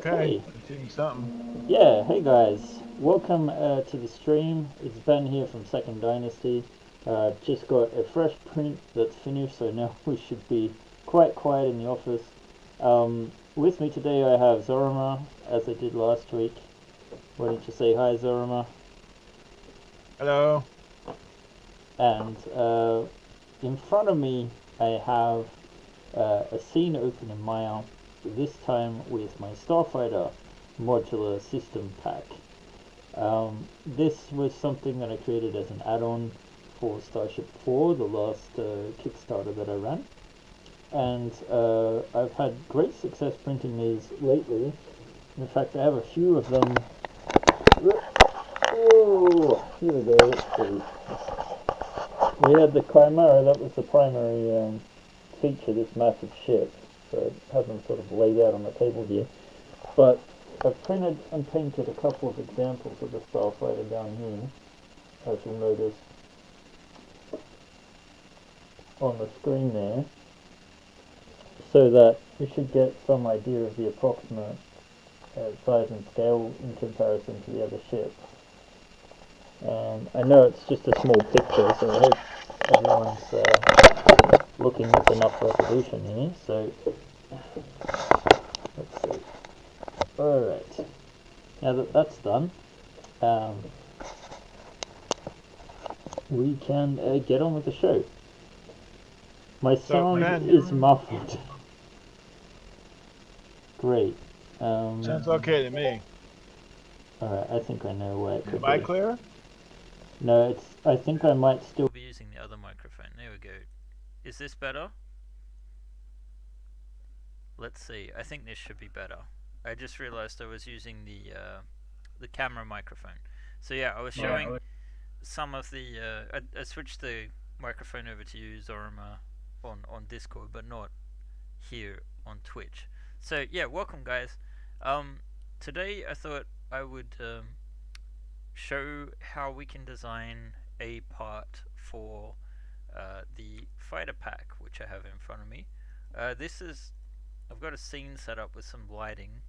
Okay, Okay, I'm seeing something. yeah, hey guys, welcome to the stream. It's Ben here from Second Dynasty. Just got a fresh print that's finished, so now we should be quite quiet in the office. With me today I have Zorima, as I did last week. Why don't you say hi, Zorima? Hello. And in front of me I have a scene open in Maya, this time with my Starfighter modular system pack. This was something that I created as an add-on for Starship 4, the last Kickstarter that I ran. And I've had great success printing these lately. In fact, I have a few of them. Oh, here we go. Let's see. We had the Chimera, that was the primary feature, this massive ship. So I have them sort of laid out on the table here. But I've printed and painted a couple of examples of the Starfighter down here, as you'll notice on the screen there, so that we should get some idea of the approximate size and scale in comparison to the other ship. I know it's just a small picture, so I hope everyone's looking with enough resolution here. So let's see. Alright, now that that's done, um, we can get on with the show. My So, sound Ben, is muffled. Great. sounds okay to me. Alright, I think I know where it could Am I be. clear? No, it's. I think I might still be using the other microphone. There we go. Is this better? Let's see. I think this should be better. I just realized I was using the camera microphone. So yeah, I was showing some of the. I switched the microphone over to use Zorima on Discord, but not here on Twitch. So yeah, welcome guys. Um, Today I thought I would show how we can design a part for the fighter pack, which I have in front of me. This is I've got a scene set up with some lighting,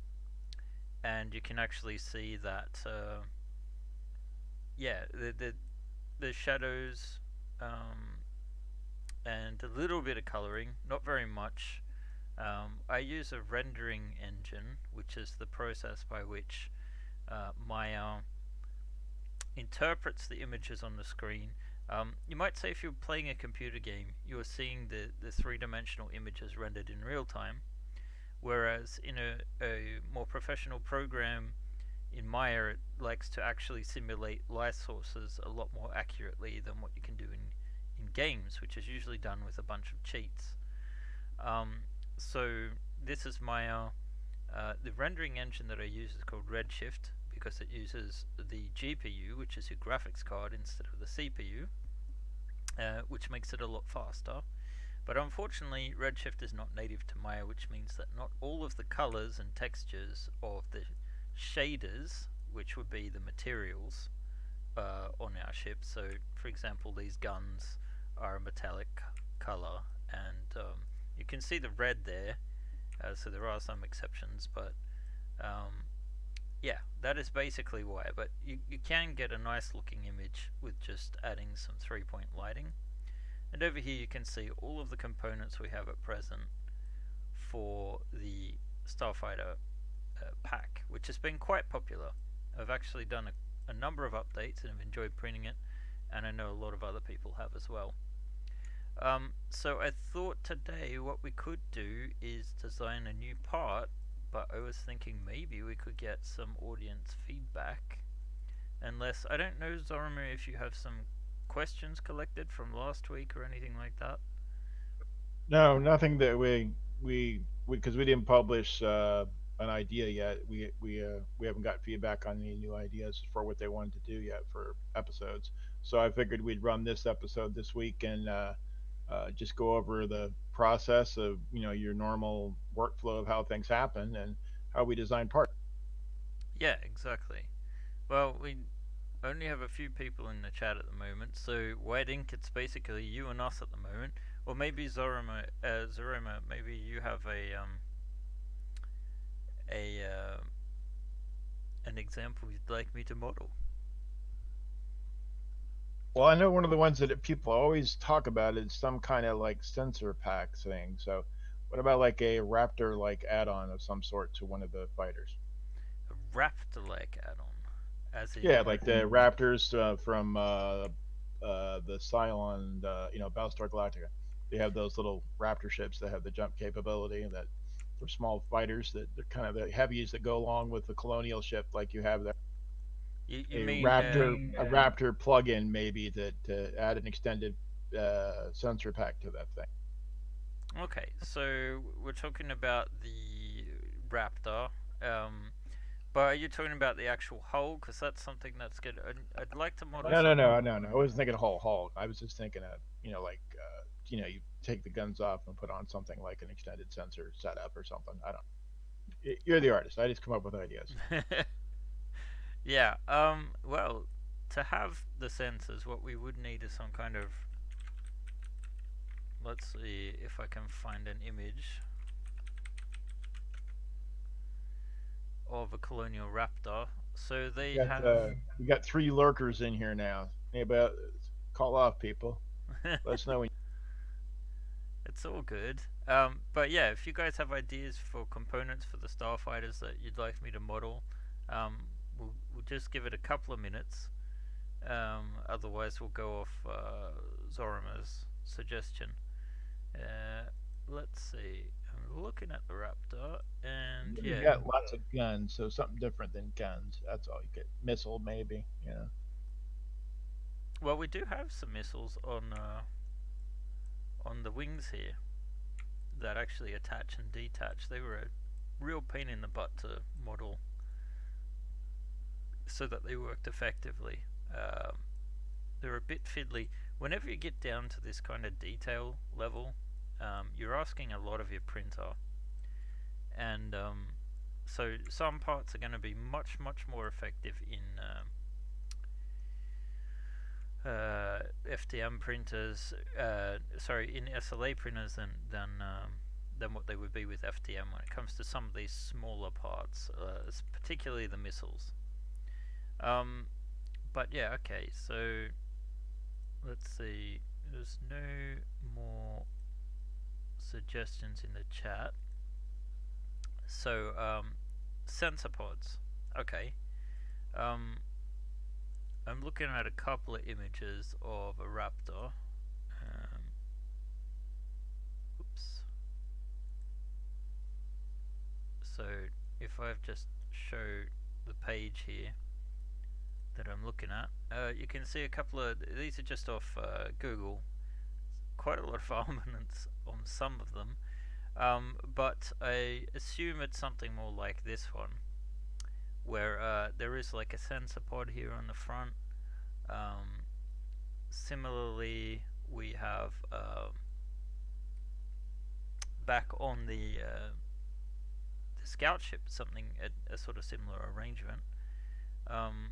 and you can actually see that yeah, the shadows and a little bit of coloring, not very much. I use a rendering engine, which is the process by which Maya interprets the images on the screen. You might say if you're playing a computer game, you are seeing the three-dimensional images rendered in real time, whereas in a more professional program in Maya, it likes to actually simulate light sources a lot more accurately than what you can do in games, which is usually done with a bunch of cheats. So this is Maya. The rendering engine that I use is called Redshift because it uses the GPU, which is your graphics card, instead of the CPU, which makes it a lot faster. But unfortunately, Redshift is not native to Maya, which means that not all of the colors and textures of the shaders, which would be the materials on our ship. So, for example, these guns are a metallic color, and you can see the red there. So there are some exceptions, but um, yeah, that is basically why. But you can get a nice looking image with just adding some 3-point lighting. And over here you can see all of the components we have at present for the Starfighter pack, which has been quite popular. I've actually done a number of updates and have enjoyed printing it, and I know a lot of other people have as well. So I thought today what we could do is design a new part, but I was thinking maybe we could get some audience feedback. Unless, I don't know, Zoromir, if you have some questions collected from last week or anything like that. No, nothing that we because we didn't publish an idea yet. We haven't got feedback on any new ideas for what they wanted to do yet for episodes. So I figured we'd run this episode this week and just go over the process of your normal workflow of how things happen and how we design parts. Yeah, exactly. Well, we only have a few people in the chat at the moment, so White Ink, it's basically you and us at the moment. Or maybe Zoroma, maybe you have a an example you'd like me to model. Well, I know one of the ones that people always talk about is some kind of like sensor pack thing. So, what about like a Raptor like add-on of some sort to one of the fighters? A Raptor-like add-on, as Yeah, in. like the Raptors from the Cylon, Battlestar Galactica. They have those little Raptor ships that have the jump capability that for small fighters that they're kind of the heavies that go along with the colonial ship, like you have there. You A mean Raptor plug-in maybe that to add an extended sensor pack to that thing. okay? So we're talking about the Raptor. Um, but are you talking about the actual hull? Because that's something that's good. I'd like to model No, no, something. no, no, no. I wasn't thinking whole. I was just thinking of like you take the guns off and put on something like an extended sensor setup or something. I don't. You're the artist. I just come up with ideas. Yeah. Well, to have the sensors, what we would need is some kind of. Let's see if I can find an image of a colonial raptor. So they have. We got three lurkers in here now. Anybody call off people? Let us know when. It's all good. But yeah, if you guys have ideas for components for the starfighters that you'd like me to model, we'll just give it a couple of minutes. Otherwise, we'll go off Zorima's suggestion. Uh, let's see. I'm looking at the Raptor, and You yeah. got lots of guns, so something different than guns. That's all. You get missile maybe. Well, we do have some missiles on the wings here that actually attach and detach. They were a real pain in the butt to model so that they worked effectively. Um, they're a bit fiddly. Whenever you get down to this kind of detail level, you're asking a lot of your printer, and so some parts are going to be much more effective in FDM printers. Sorry, in SLA printers than what they would be with FDM when it comes to some of these smaller parts, particularly the missiles. Um, but yeah, okay. So let's see. There's no more suggestions in the chat. So sensor pods. Okay. Um, I'm looking at a couple of images of a raptor. Oops. So if I've just show the page here that I'm looking at, you can see a couple of these are just off Google. Quite a lot of armaments on some of them, but I assume it's something more like this one, where there is like a sensor pod here on the front. Um, Similarly, we have back on the scout ship something a sort of similar arrangement. Um,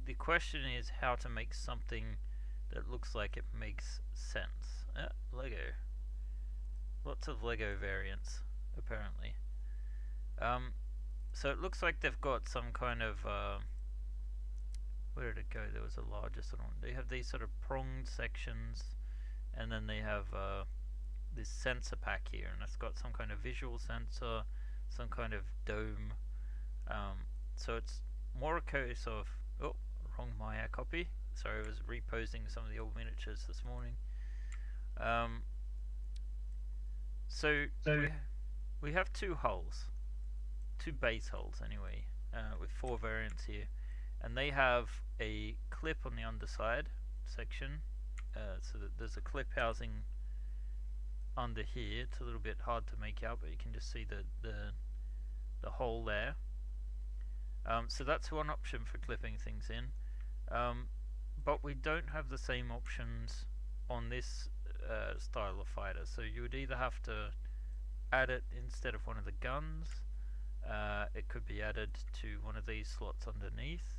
the question is how to make something that looks like it makes sense. Lego, lots of Lego variants apparently. Um, so it looks like they've got some kind of where did it go? There was a larger sort of one. They have these sort of pronged sections, and then they have this sensor pack here, and it's got some kind of visual sensor, some kind of dome. So it's more a case of wrong Maya copy. Sorry, I was reposting some of the old miniatures this morning. Um, so we have two hulls, two base hulls anyway, with four variants here, and they have a clip on the underside section, so that there's a clip housing under here. It's a little bit hard to make out, but you can just see the hole there. So that's one option for clipping things in. But we don't have the same options on this style of fighter. So you would either have to add it instead of one of the guns. It could be added to one of these slots underneath,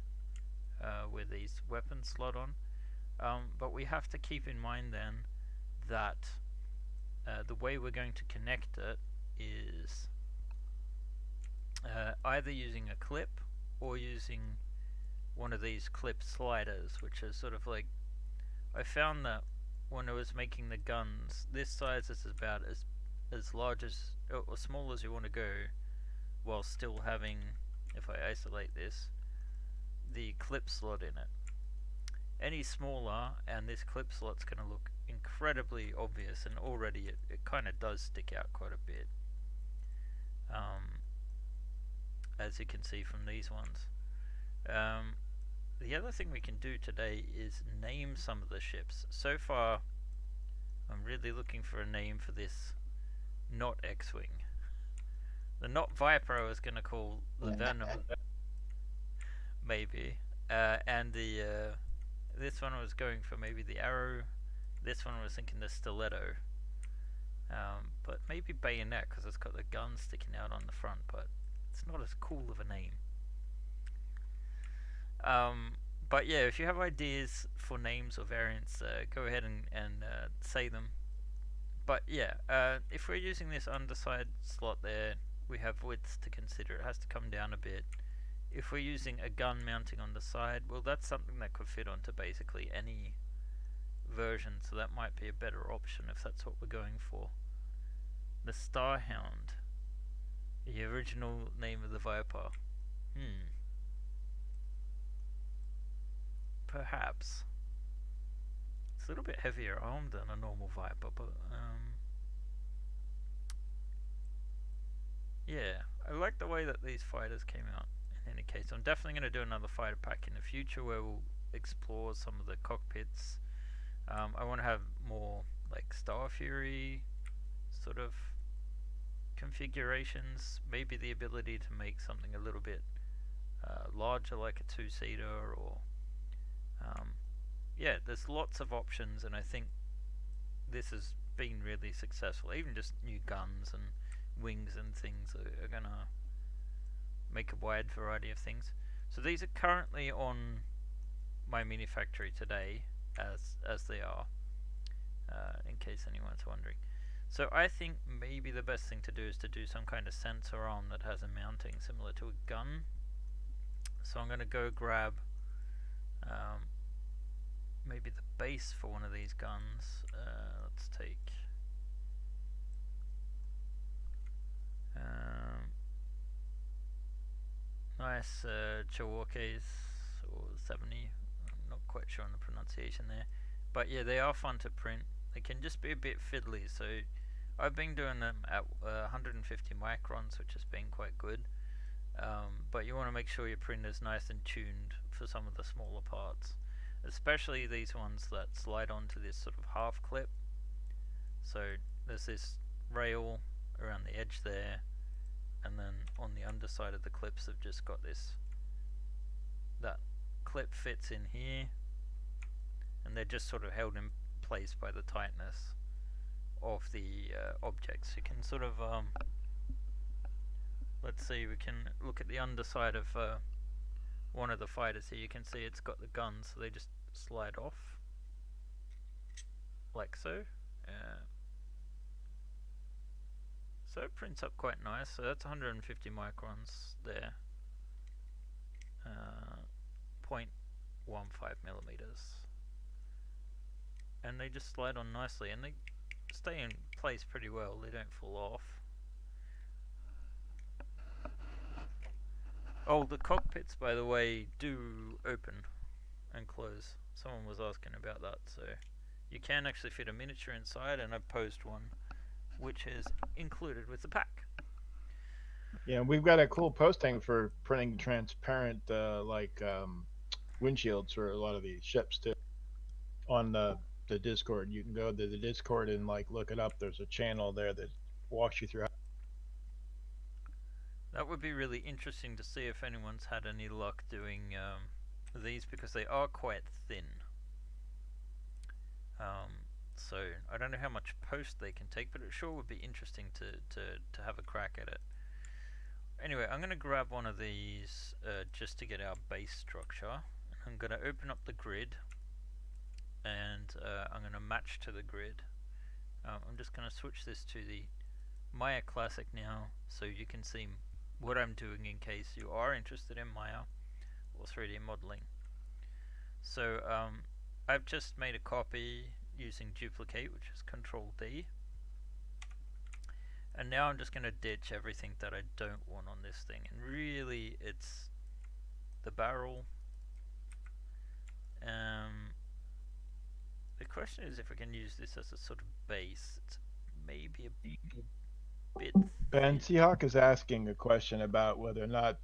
where these weapons slot on. But we have to keep in mind then that the way we're going to connect it is either using a clip or using one of these clip sliders, which is sort of like, I found that when I was making the guns, this size is about as large as or small as you want to go, while still having, if I isolate this, the clip slot in it. Any smaller, and this clip slot's going to look incredibly obvious, and already it kind of does stick out quite a bit, um, as you can see from these ones. Um, the other thing we can do today is name some of the ships. So far, I'm really looking for a name for this not X-Wing. The not Viper I was going to call the Venom, maybe. And the this one was going for maybe the Arrow. This one was thinking the Stiletto. But maybe Bayonet because it's got the gun sticking out on the front, but it's not as cool of a name. Um, but yeah, if you have ideas for names or variants, go ahead and say them. But yeah, if we're using this underside slot there, we have width to consider. It has to come down a bit. If we're using a gun mounting on the side, well, that's something that could fit onto basically any version, so that might be a better option if that's what we're going for. The Starhound, the original name of the Viper. Hmm, perhaps. It's a little bit heavier armed than a normal Viper, but yeah, I like the way that these fighters came out. In any case, I'm definitely going to do another fighter pack in the future where we'll explore some of the cockpits. I want to have more like Star Fury sort of configurations. Maybe the ability to make something a little bit larger, like a two-seater, or um, yeah, there's lots of options, and I think this has been really successful. Even just new guns and wings and things are gonna make a wide variety of things. So these are currently on my mini factory today, as they are, in case anyone's wondering. So I think maybe the best thing to do is to do some kind of sensor arm that has a mounting similar to a gun. So I'm going to go grab um, maybe the base for one of these guns. Let's take um, nice Chewokes or 70. I'm not quite sure on the pronunciation there. But yeah, they are fun to print. They can just be a bit fiddly, so I've been doing them at 150 microns, which has been quite good. But you want to make sure your printer's nice and tuned for some of the smaller parts, especially these ones that slide onto this sort of half clip. So there's this rail around the edge there, and then on the underside of the clips they've just got this, that clip fits in here, and they're just sort of held in place by the tightness of the objects. You can sort of let's see, we can look at the underside of one of the fighters here. You can see it's got the guns, so they just slide off like so. Uh, so it prints up quite nice. So that's 150 microns there, 0.15 millimeters, and they just slide on nicely, and they stay in place pretty well. They don't fall off. Oh, the cockpits, by the way, do open and close. Someone was asking about that, so you can actually fit a miniature inside, and I've posed one, which is included with the pack. Yeah, we've got a cool posting for printing transparent windshields for a lot of these ships too. On the Discord, you can go to the Discord and like look it up. There's a channel there that walks you through how. That would be really interesting to see if anyone's had any luck doing these, because they are quite thin. So I don't know how much post they can take, but it sure would be interesting to have a crack at it. Anyway, I'm going to grab one of these just to get our base structure. I'm going to open up the grid, and I'm going to match to the grid. I'm just going to switch this to the Maya Classic now, so you can see what I'm doing in case you are interested in Maya or 3D modeling. So I've just made a copy using duplicate, which is Control D, and now I'm just going to ditch everything that I don't want on this thing. And really, it's the barrel. Um, the question is if I can use this as a sort of base. It's maybe a bit Ben thin. Seahawk is asking a question about whether or not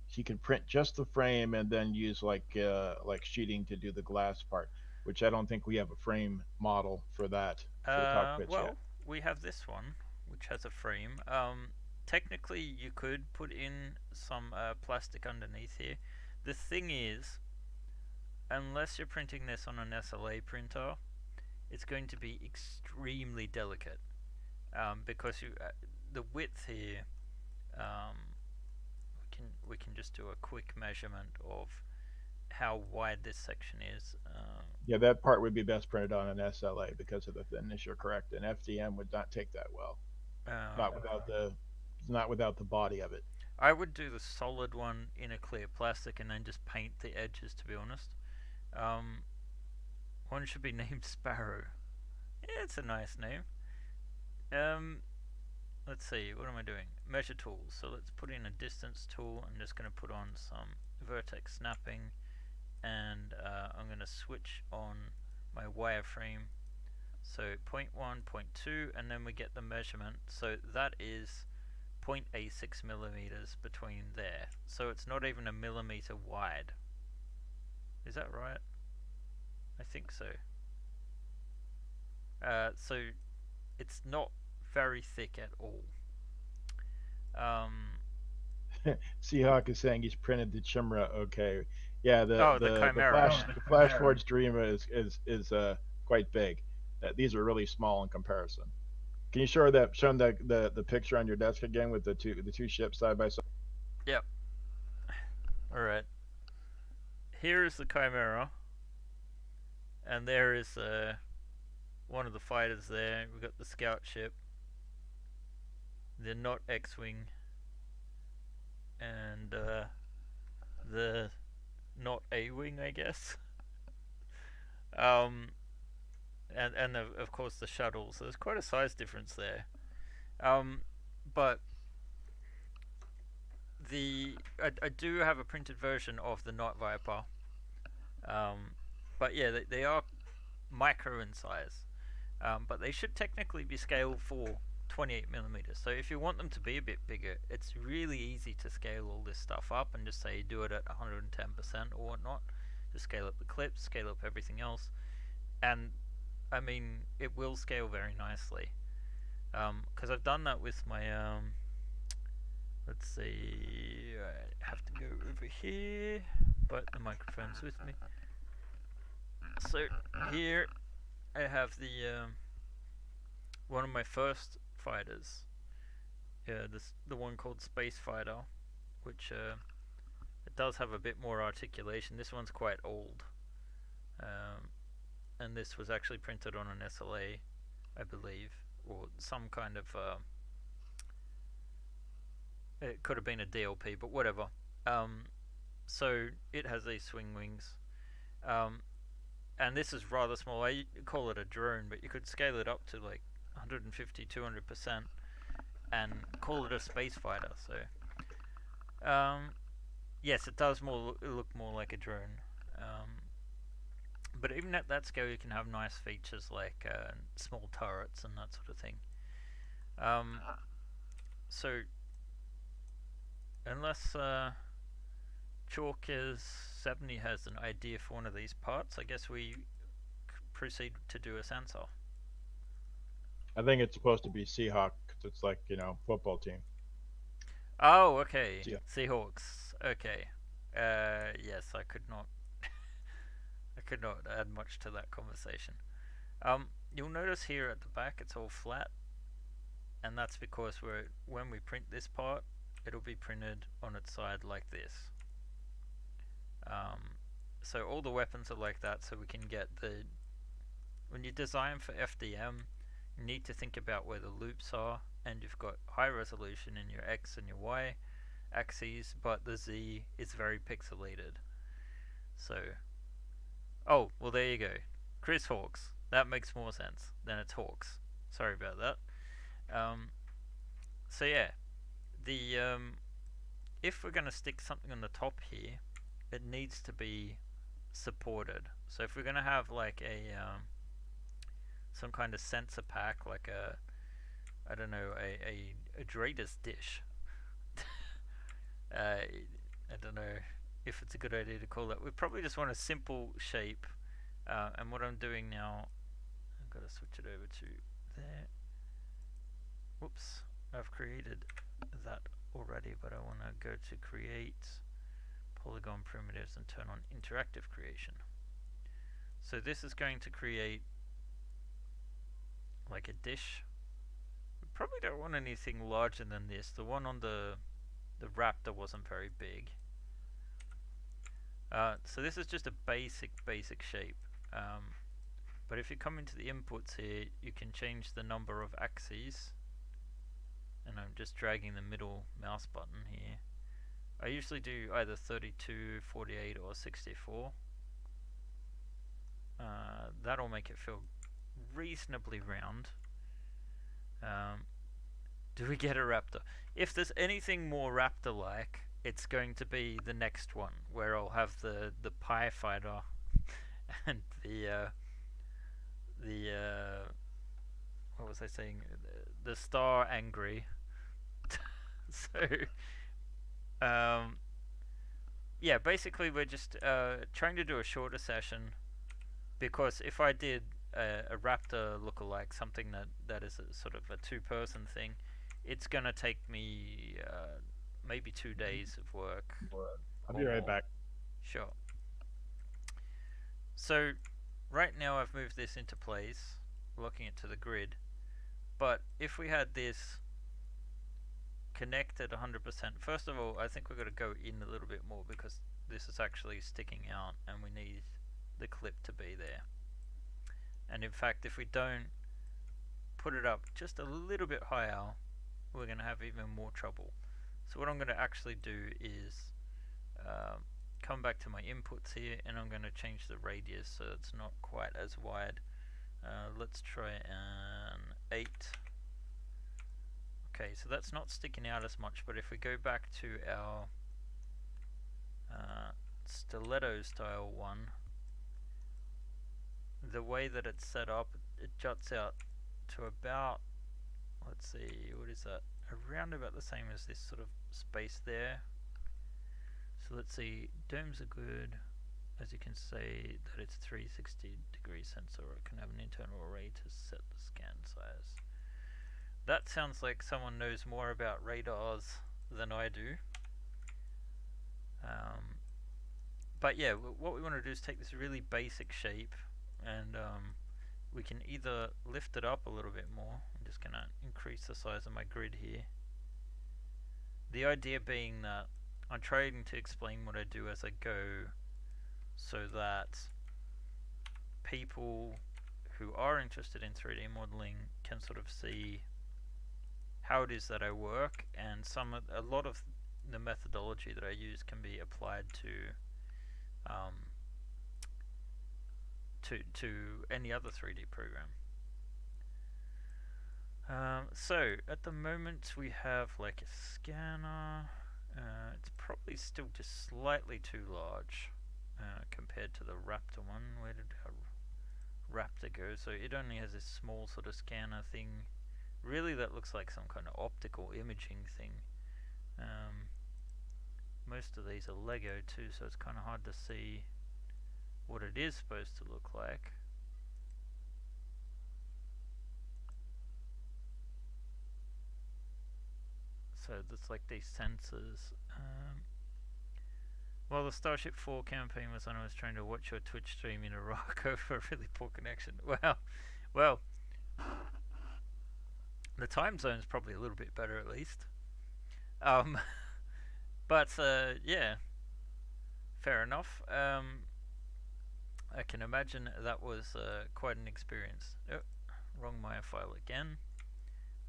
he could print just the frame and then use like sheeting to do the glass part, which I don't think we have a frame model for the cockpits yet. Well, we have this one, which has a frame. Technically, you could put in some plastic underneath here. The thing is, unless you're printing this on an SLA printer, it's going to be extremely delicate because the width here. Um, we can just do a quick measurement of how wide this section is. Yeah, that part would be best printed on an SLA because of the thinness. You're correct. An FDM would not take that well, Um, not without the not without the body of it. I would do the solid one in a clear plastic and then just paint the edges. To be honest, um, one should be named Sparrow. Yeah, it's a nice name. Um, let's see. What am I doing? Measure tools. So let's put in a distance tool. I'm just going to put on some vertex snapping, and I'm going to switch on my wireframe. So zero point 0.1, zero point 0.2, and then we get the measurement. So that is 0.86 millimeters between there. So it's not even a millimeter wide. Is that right? I think so. So it's not very thick at all. Um, Seahawk is saying he's printed the Chimera. Okay, yeah, oh, the Chimera. The Flash Forge Dreamer is quite big. These are really small in comparison. Can you show them the picture on your desk again with the two ships side by side? Yep. All right. Here is the Chimera, and there is one of the fighters there. We've got the scout ship, the not X-wing, and the not A-wing, I guess. Um, and of course the shuttle. So there's quite a size difference there. Um, but I do have a printed version of the Night Viper. Um, but yeah, they are micro in size. But they should technically be scaled for 28 millimeters. So if you want them to be a bit bigger, it's really easy to scale all this stuff up and just say do it at 110% or whatnot. Just scale up the clips, scale up everything else, and I mean it will scale very nicely. Because I've done that with my let's see, I have to go over here, but the microphone's with me. So here I have one of my first fighters. Yeah, the one called Space Fighter, which it does have a bit more articulation. This one's quite old, um, and this was actually printed on an SLA, I believe, or some kind of. It could have been a DLP, but whatever. Um, so it has these swing wings, um, and this is rather small. I call it a drone, but you could scale it up to like 150, 200%, and call it a space fighter. So, yes, it does look more like a drone. But even at that scale, you can have nice features like small turrets and that sort of thing. Um, so, unless Chalk is 70 has an idea for one of these parts, I guess we proceed to do a sensor. I think it's supposed to be Seahawk 'cause it's like football team. Oh, okay. Seahawk. Seahawks. Okay. Yes, I could not add much to that conversation. You'll notice here at the back it's all flat, and that's because when we print this part, it'll be printed on its side like this. Um, so all the weapons are like that, so we can get when you design for FDM, you need to think about where the loops are. and you've got high resolution in your X and your Y axes, but the Z is very pixelated. So, oh, well, there you go. Chris Hawks. That makes more sense than it's Hawks. Sorry about that. Um, so yeah, the if we're going to stick something on the top here, it needs to be supported. So if we're going to have like a some kind of sensor pack, like a I don't know a Drader's dish. I don't know if it's a good idea to call that. We probably just want a simple shape. And what I'm doing now, I've got to switch it over to there. Whoops, I've created that already, but I want to go to create polygon primitives and turn on interactive creation. So this is going to create like a dish. We probably don't want anything larger than this. The one on the Raptor wasn't very big. So this is just a basic shape. But if you come into the inputs here, you can change the number of axes. And I'm just dragging the middle mouse button here. I usually do either 32, 48, or 64. That'll make it feel reasonably round. Do we get a raptor? If there's anything more raptor-like, it's going to be the next one, where I'll have the pie fighter and the what was I saying? The star angry. So um, yeah, basically we're just trying to do a shorter session, because if I did a raptor lookalike, something that is a sort of a two-person thing, it's gonna take me maybe 2 days of work I'll or be right more. back. Sure. So right now I've moved this into place, locking it to the grid. But if we had this connected 100%, first of all, I think we've got to go in a little bit more, because this is actually sticking out and we need the clip to be there. And in fact, if we don't put it up just a little bit higher, we're going to have even more trouble. So what I'm going to actually do is come back to my inputs here, and I'm going to change the radius so it's not quite as wide. Let's try an 8. Okay, so that's not sticking out as much, but if we go back to our stiletto style one, the way that it's set up, it juts out to about, let's see, what is that? Around about the same as this sort of space there. So let's see, domes are good. As you can say that it's 360-degree sensor, or it can have an internal array to set the scan size. That sounds like someone knows more about radars than I do. But yeah, what we want to do is take this really basic shape, and we can either lift it up a little bit more. I'm just going to increase the size of my grid here. The idea being that I'm trying to explain what I do as I go, so that people who are interested in 3D modeling can sort of see how it is that I work, and a lot of the methodology that I use can be applied um, to any other 3D program. So at the moment we have like a scanner. It's probably still just slightly too large compared to the Raptor one. Where did our Raptor go? So it only has this small sort of scanner thing. Really, that looks like some kind of optical imaging thing. Most of these are Lego too, so it's kind of hard to see what it is supposed to look like. So that's like these sensors. Well, the Starship 4 campaign was when I was trying to watch your Twitch stream in Iraq over a really poor connection. Well, the time zone's probably a little bit better at least. Um, but yeah, fair enough. I can imagine that was quite an experience. Oh, wrong Maya file again.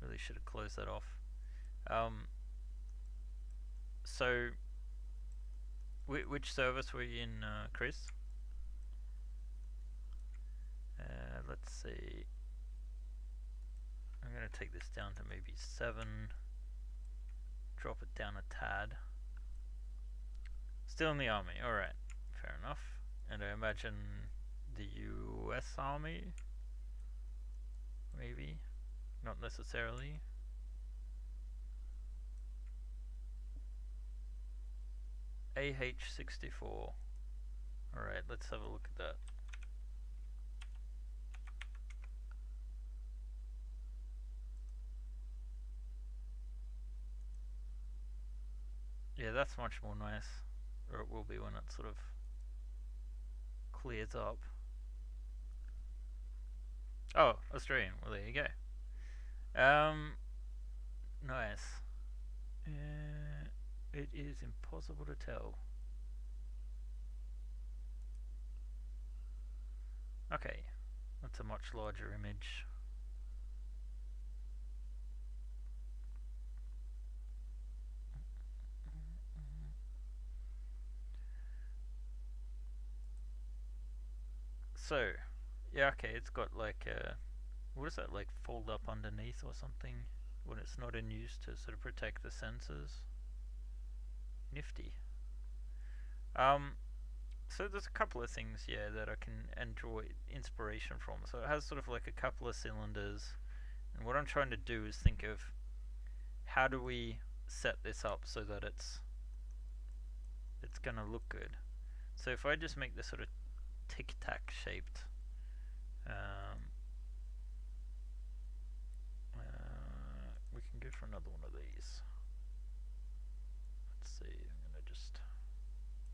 Really should have closed that off. Um, so, which service were you in, Chris? Let's see. I'm going to take this down to maybe 7. Drop it down a tad. Still in the army. Alright. Fair enough. And I imagine the US Army? Maybe. Not necessarily. AH-64. Alright, let's have a look at that. Yeah, that's much more nice. Or it will be when it sort of clears up. Oh, Australian. Well, there you go. Nice. It is impossible to tell. Okay, that's a much larger image. So, yeah, okay, it's got like what is that, like fold up underneath or something when it's not in use to sort of protect the sensors. Nifty. Um, so there's a couple of things, yeah, that I can enjoy inspiration from. So it has sort of like a couple of cylinders, and what I'm trying to do is think of how do we set this up so that it's gonna look good. So if I just make this sort of tic tac shaped, um, we can go for another one of these. Let's see. I'm gonna just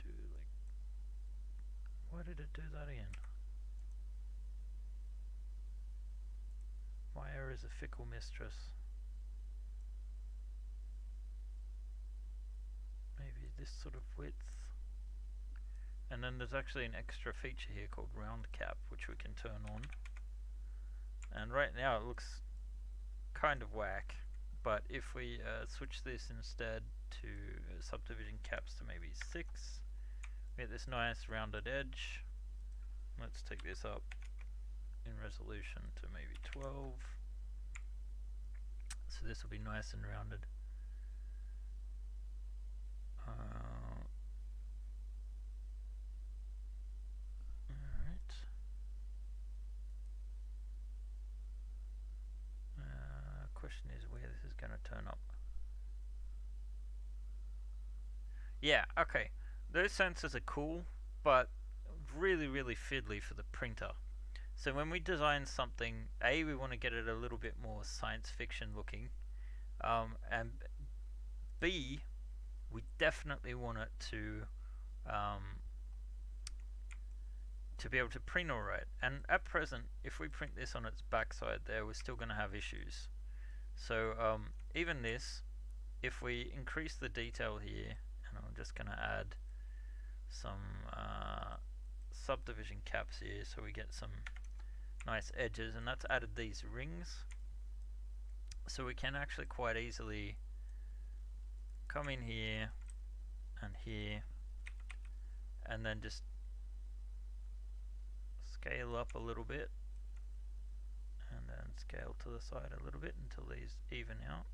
do like. Why did it do that again? Maya is a fickle mistress. Maybe this sort of width. And then there's actually an extra feature here called round cap, which we can turn on. And right now it looks kind of whack, but if we switch this instead to subdivision caps to maybe 6, we get this nice rounded edge. Let's take this up in resolution to maybe 12. So this will be nice and rounded. Alright. Question is where this is going to turn up. Yeah, okay. Those sensors are cool, but really, really fiddly for the printer. So when we design something, A, we want to get it a little bit more science fiction looking, and B, we definitely want it um, to be able to print alright. And at present, if we print this on its backside there, we're still going to have issues. So even this, if we increase the detail here, and I'm just going to add some subdivision caps here so we get some nice edges, and that's added these rings, so we can actually quite easily come in here and here and then just scale up a little bit and then scale to the side a little bit until these even out.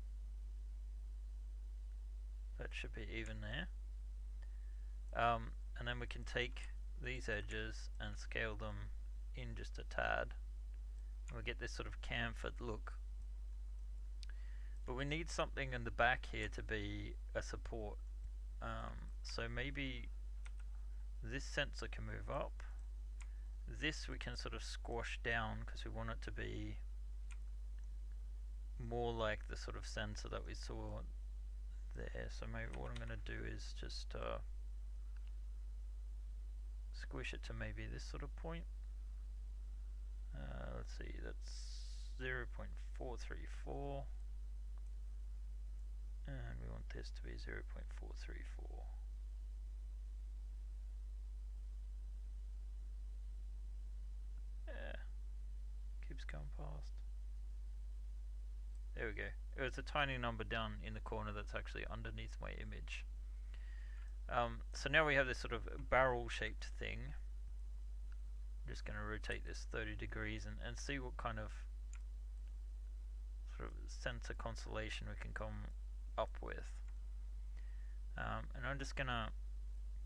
That should be even there. And then we can take these edges and scale them in just a tad. We get this sort of chamfered look. But we need something in the back here to be a support. So maybe this sensor can move up. This we can sort of squash down because we want it to be more like the sort of sensor that we saw there. So maybe what I'm going to do is just squish it to maybe this sort of point. Let's see, that's 0.434, and we want this to be 0.434. Yeah, keeps going past. There we go. It's a tiny number down in the corner that's actually underneath my image. So now we have this sort of barrel-shaped thing. I'm just going to rotate this 30 degrees and see what kind of sort of sensor constellation we can come up with. And I'm just going to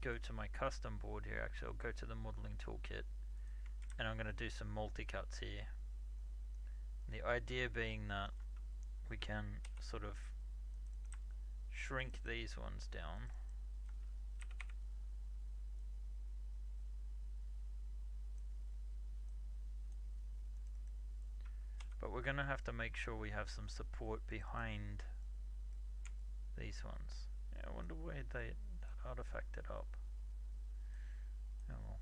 go to my custom board here. Actually, I'll go to the modeling toolkit, and I'm going to do some multi-cuts here. And the idea being that we can sort of shrink these ones down. But we're going to have to make sure we have some support behind these ones. Yeah, I wonder where that artifacted up. Oh well.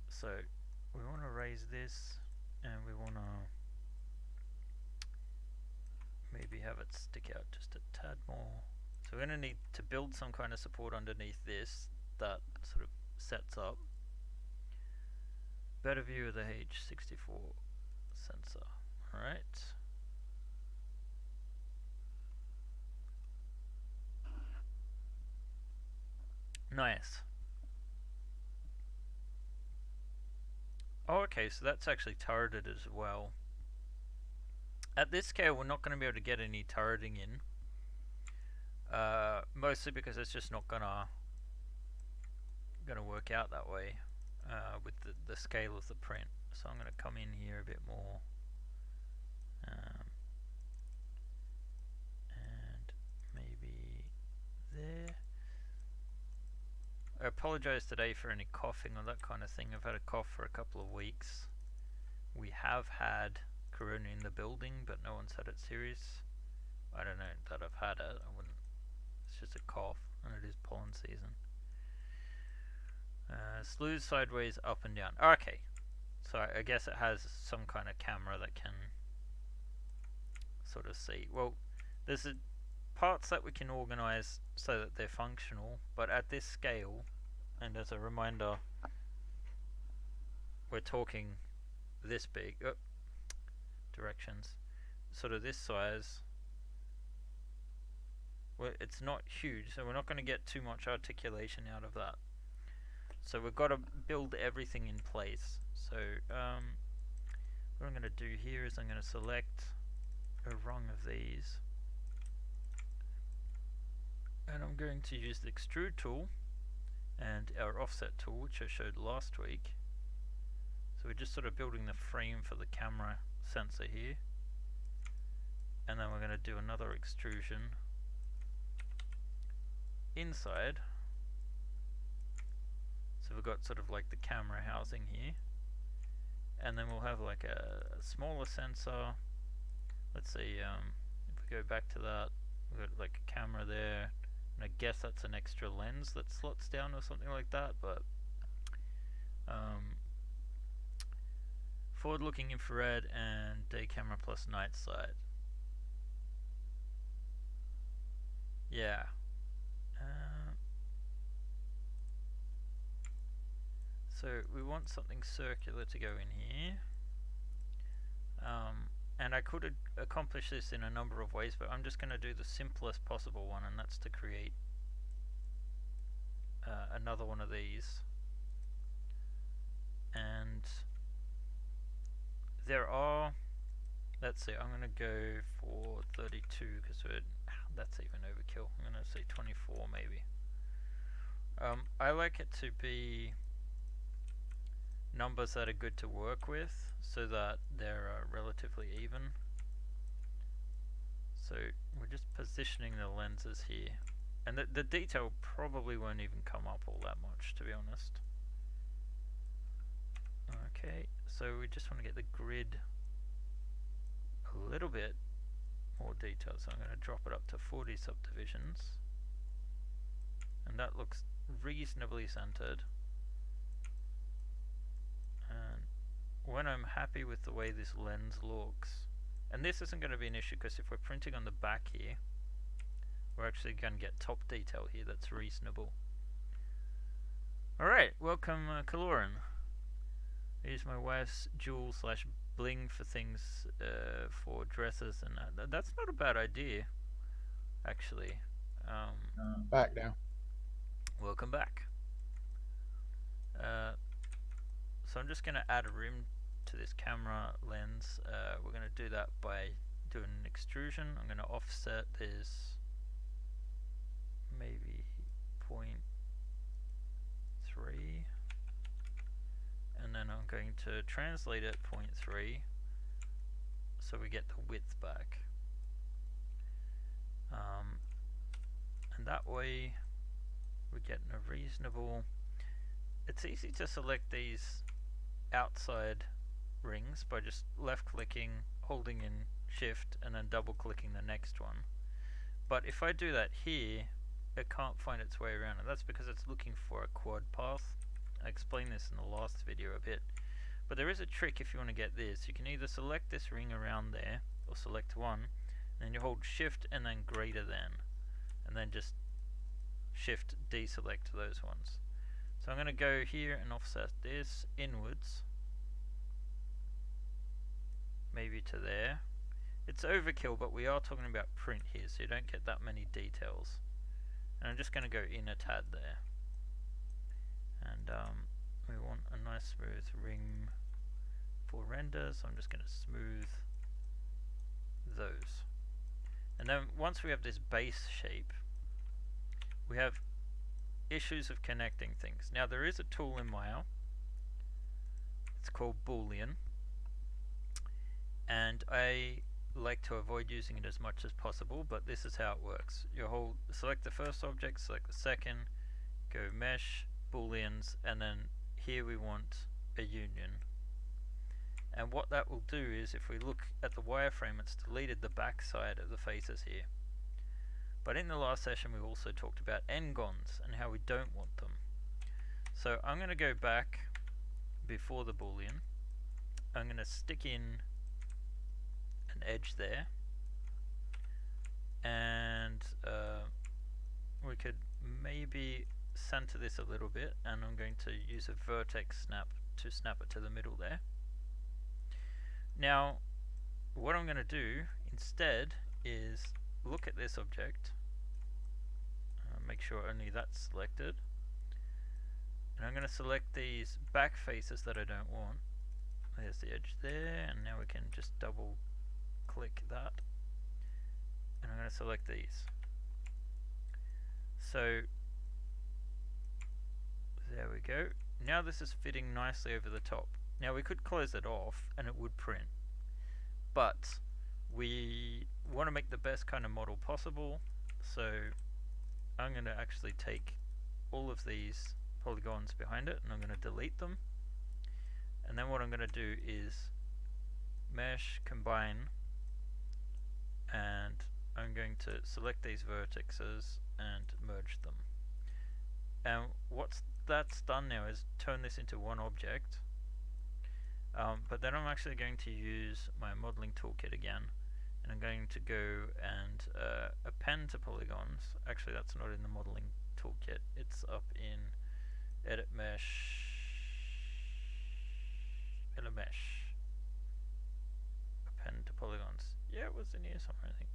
So we want to raise this, and we want to maybe have it stick out just a tad more. So we're going to need to build some kind of support underneath this that sort of sets up. Better view of the H64 sensor. Alright. Nice. Oh, okay, so that's actually turreted as well. At this scale, we're not going to be able to get any turreting in. Mostly because it's just not gonna work out that way with the scale of the print. So I'm going to come in here a bit more, and maybe there. I apologise today for any coughing or that kind of thing. I've had a cough for a couple of weeks. We have had corona in the building, but no one's had it serious. I don't know that I've had it. I wouldn't. It's just a cough, and it is pollen season. Slews sideways, up and down. Okay, so I guess it has some kind of camera that can sort of see. Well, there's parts that we can organize so that they're functional, but at this scale, and as a reminder, we're talking this big. Directions. Sort of this size. Well, it's not huge, so we're not going to get too much articulation out of that. So we've got to build everything in place. So what I'm going to do here is I'm going to select a rung of these, and I'm going to use the extrude tool and our offset tool, which I showed last week. So we're just sort of building the frame for the camera sensor here, and then we're going to do another extrusion inside. So we've got sort of like the camera housing here, and then we'll have like a smaller sensor. Let's see, if we go back to that, we've got like a camera there, and I guess that's an extra lens that slots down or something like that, but forward looking infrared and day camera plus night sight. Yeah. So we want something circular to go in here. And I could accomplish this in a number of ways, but I'm just going to do the simplest possible one, and that's to create another one of these. And there are, let's see, I'm going to go for 32 because that's even overkill. I'm going to say 24 maybe. I like it to be numbers that are good to work with so that they're relatively even. So we're just positioning the lenses here, and the detail probably won't even come up all that much, to be honest. Okay, so we just want to get the grid a little bit more detailed, so I'm going to drop it up to 40 subdivisions, and that looks reasonably centered. And when I'm happy with the way this lens looks, and this isn't going to be an issue because if we're printing on the back here, we're actually going to get top detail here that's reasonable. Alright, welcome Kaloran. Here's my wife's jewel slash bling for things, for dresses, and that's not a bad idea, actually. Um, Back now. Welcome back. Uh, so I'm just going to add a rim to this camera lens. We're going to do that by doing an extrusion. I'm going to offset this maybe 0.3, and then I'm going to translate it 0.3 so we get the width back. Um, and that way we're getting a reasonable. It's easy to select these outside rings by just left clicking, holding in shift, and then double clicking the next one. But if I do that here, it can't find its way around, and that's because it's looking for a quad path. I explained this in the last video a bit. But there is a trick if you want to get this. You can either select this ring around there, or select one, and then you hold shift and then greater than, and then just shift deselect those ones. So I'm going to go here and offset this inwards, maybe to there. It's overkill, but we are talking about print here, so you don't get that many details. And I'm just going to go in a tad there. And we want a nice smooth ring for render, so I'm just going to smooth those. And then once we have this base shape, we have issues of connecting things. Now there is a tool in Maya, it's called Boolean, and I like to avoid using it as much as possible, but this is how it works. You select the first object, select the second, go mesh, booleans, and then here we want a union. And what that will do is, if we look at the wireframe, it's deleted the back side of the faces here. But in the last session we also talked about n-gons and how we don't want them. So I'm going to go back before the boolean. I'm going to stick in an edge there, and we could maybe center this a little bit, and I'm going to use a vertex snap to snap it to the middle there. Now what I'm going to do instead is look at this object, make sure only that's selected, and I'm going to select these back faces that I don't want. There's the edge there, and now we can just double click that, and I'm going to select these. So there we go. Now this is fitting nicely over the top. Now we could close it off and it would print, but we want to make the best kind of model possible, so I'm going to actually take all of these polygons behind it and I'm going to delete them, and then what I'm going to do is mesh, combine, and I'm going to select these vertices and merge them. And what that's done now is turn this into one object, but then I'm actually going to use my modeling toolkit again, and I'm going to go and append to polygons. Actually that's not in the modeling toolkit, it's up in edit mesh, edit mesh, append to polygons. Yeah, it was in here somewhere, I think.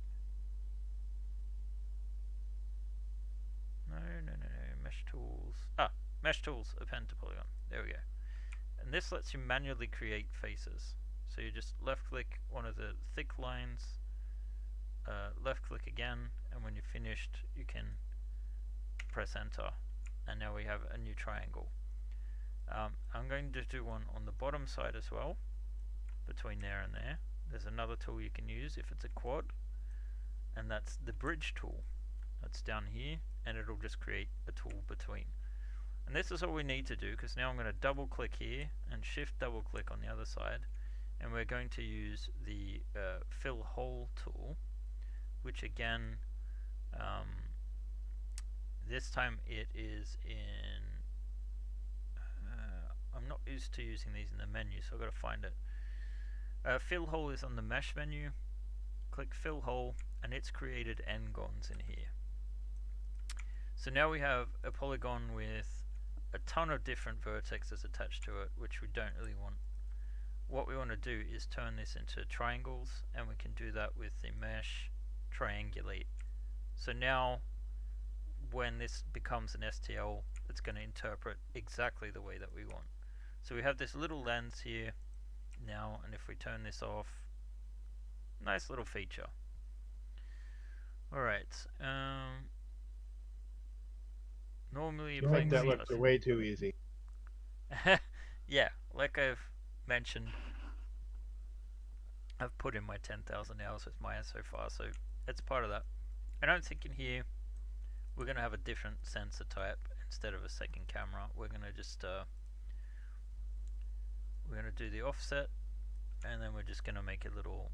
No, mesh tools. Mesh tools, append to polygon. There we go. And this lets you manually create faces. So you just left click one of the thick lines, left click again, and when you're finished you can press enter, and now we have a new triangle. I'm going to do one on the bottom side as well, between there and there. There's another tool you can use if it's a quad, and that's the bridge tool. That's down here, and it'll just create a tool between. And this is all we need to do, because now I'm going to double click here and shift double click on the other side, and we're going to use the fill hole tool, which again, this time it is in, I'm not used to using these in the menu, so I've got to find it. Fill hole is on the mesh menu. Click fill hole, and it's created n-gons in here. So now we have a polygon with a ton of different vertexes attached to it, which we don't really want. what we want to do is turn this into triangles, and we can do that with the mesh triangulate. So now when this becomes an STL, it's going to interpret exactly the way that we want. So we have this little lens here now, and if we turn this off, nice little feature. Alright, normally You playing make that C++. look way too easy. Yeah, like I've mentioned, I've put in my 10,000 hours with Maya so far, so it's part of that. I don't think in here we're going to have a different sensor type instead of a second camera. We're going to just we're going to do the offset, and then we're just going to make a little,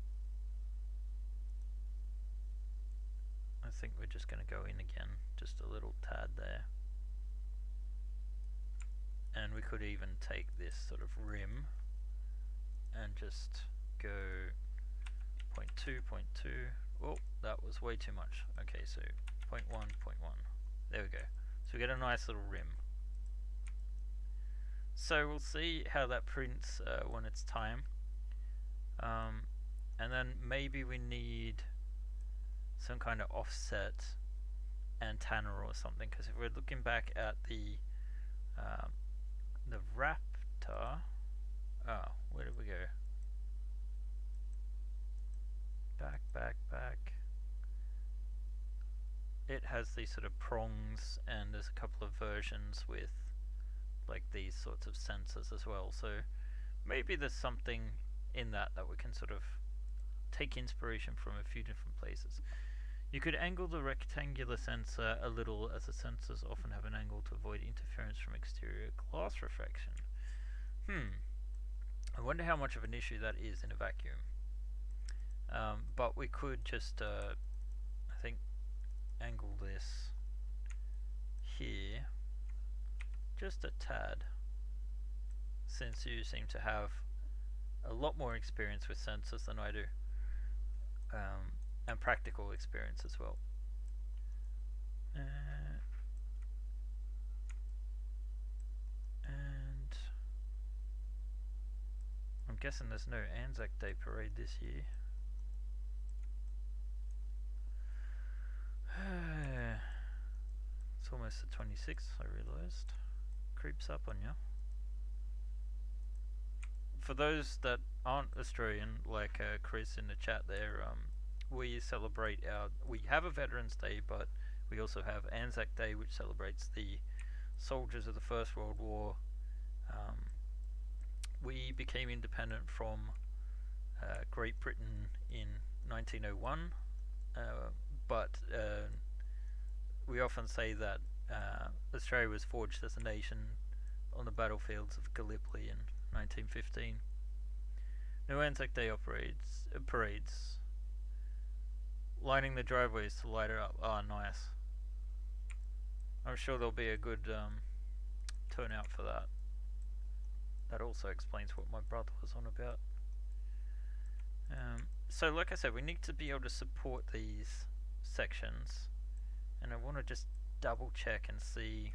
I think we're just going to go in again, just a little tad there. And we could even take this sort of rim and just go 0.2, 0.2. Oh, that was way too much. Okay, so 0.1, 0.1. There we go. So we get a nice little rim. So we'll see how that prints when it's time. And then maybe we need some kind of offset antenna or something, because if we're looking back at um, the Raptor, oh, where did we go? Back. It has these sort of prongs, and there's a couple of versions with like these sorts of sensors as well. So maybe there's something in that we can sort of take inspiration from a few different places. You could angle the rectangular sensor a little, as the sensors often have an angle to avoid interference from exterior glass refraction. I wonder how much of an issue that is in a vacuum. But we could just, I think, angle this here just a tad, since you seem to have a lot more experience with sensors than I do, and practical experience as well. And I'm guessing there's no Anzac Day parade this year. It's almost the 26th, I realised. Creeps up on you. For those that aren't Australian, like Chris in the chat there, we celebrate we have a Veterans Day, but we also have Anzac Day, which celebrates the soldiers of the First World War. We became independent from Great Britain in 1901, but we often say that Australia was forged as a nation on the battlefields of Gallipoli in 1915. No Anzac Day parades. Lining the driveways to light it up. Oh, nice. I'm sure there'll be a good turnout for that. That also explains what my brother was on about. So, like I said, we need to be able to support these sections, and I want to just double check and see,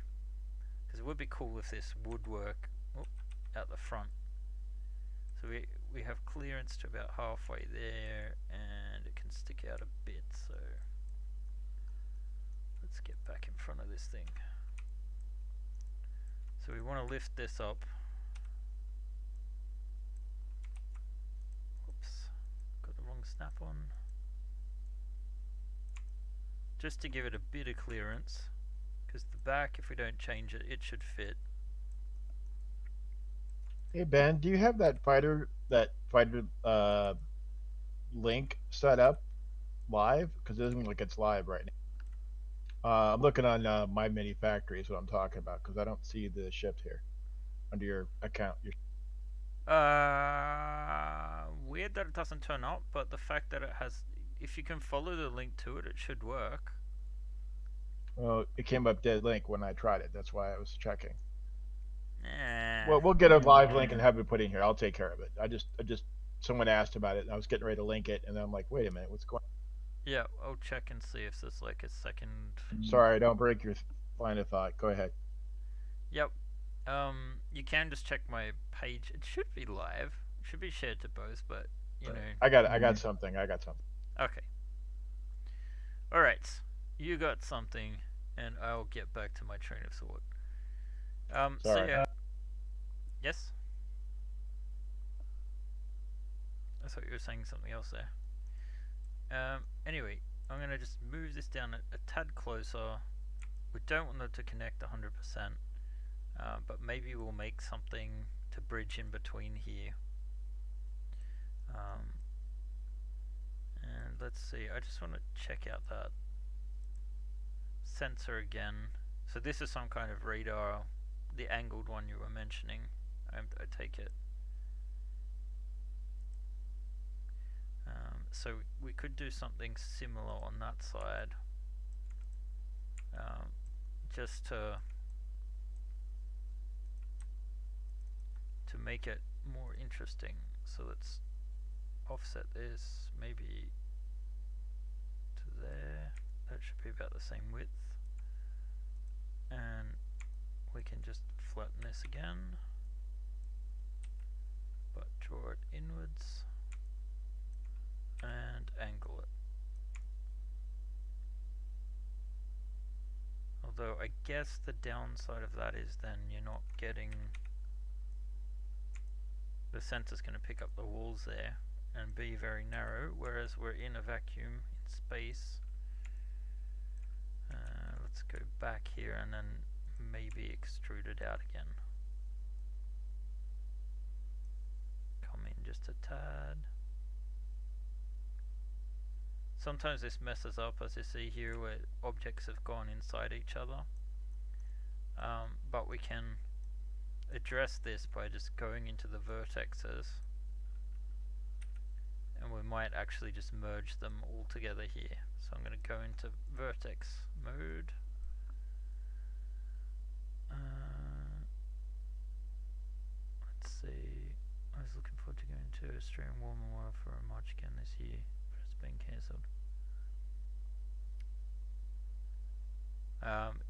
because it would be cool if this would work at the front. So we have clearance to about halfway there, and it can stick out a bit. So let's get back in front of this thing. So we want to lift this up. Whoops, got the wrong snap on. Just to give it a bit of clearance, because the back, if we don't change it, it should fit. Hey Ben, do you have that fighter link set up live? Because it doesn't look like it's live right now. I'm looking on my mini factory is what I'm talking about because I don't see the shift here under your account. Weird that it doesn't turn up, but the fact that it has, if you can follow the link to it, it should work. Well, it came up dead link when I tried it. That's why I was checking. Eh. Well, we'll get a live link and have it put in here. I'll take care of it. Someone asked about it, and I was getting ready to link it, and I'm like, wait a minute, what's going Yeah, I'll check and see if there's like a second. on? Sorry, don't break your line of thought. Go ahead. Yep. You can just check my page. It should be live. should be shared to both, but you Right. know. I got something. I got something. Okay. All right. You got something, and I'll get back to my train of thought. So Sorry. yeah, yes. I thought you were saying something else there. Anyway, I'm gonna just move this down a tad closer. We don't want them to connect 100%, but maybe we'll make something to bridge in between here. Um, and let's see. I just want to check out that sensor again. So this is some kind of radar, the angled one you were mentioning. I take it. So we could do something similar on that side, um, just to make it more interesting. So let's offset this maybe to there. That should be about the same width, and we can just flatten this again, but draw it inwards and angle it. Although I guess the downside of that is then you're not getting, the sensor's going to pick up the walls there and be very narrow, whereas we're in a vacuum in space. Let's go back here and then maybe extrude it out again. Come in just a tad. Sometimes this messes up, as you see here, where objects have gone inside each other. But we can address this by just going into the vertexes, and we might actually just merge them all together here. So I'm going to go into vertex mode. Let's see. I was looking forward to going to Australian warm water for a March again this year, but it's been cancelled.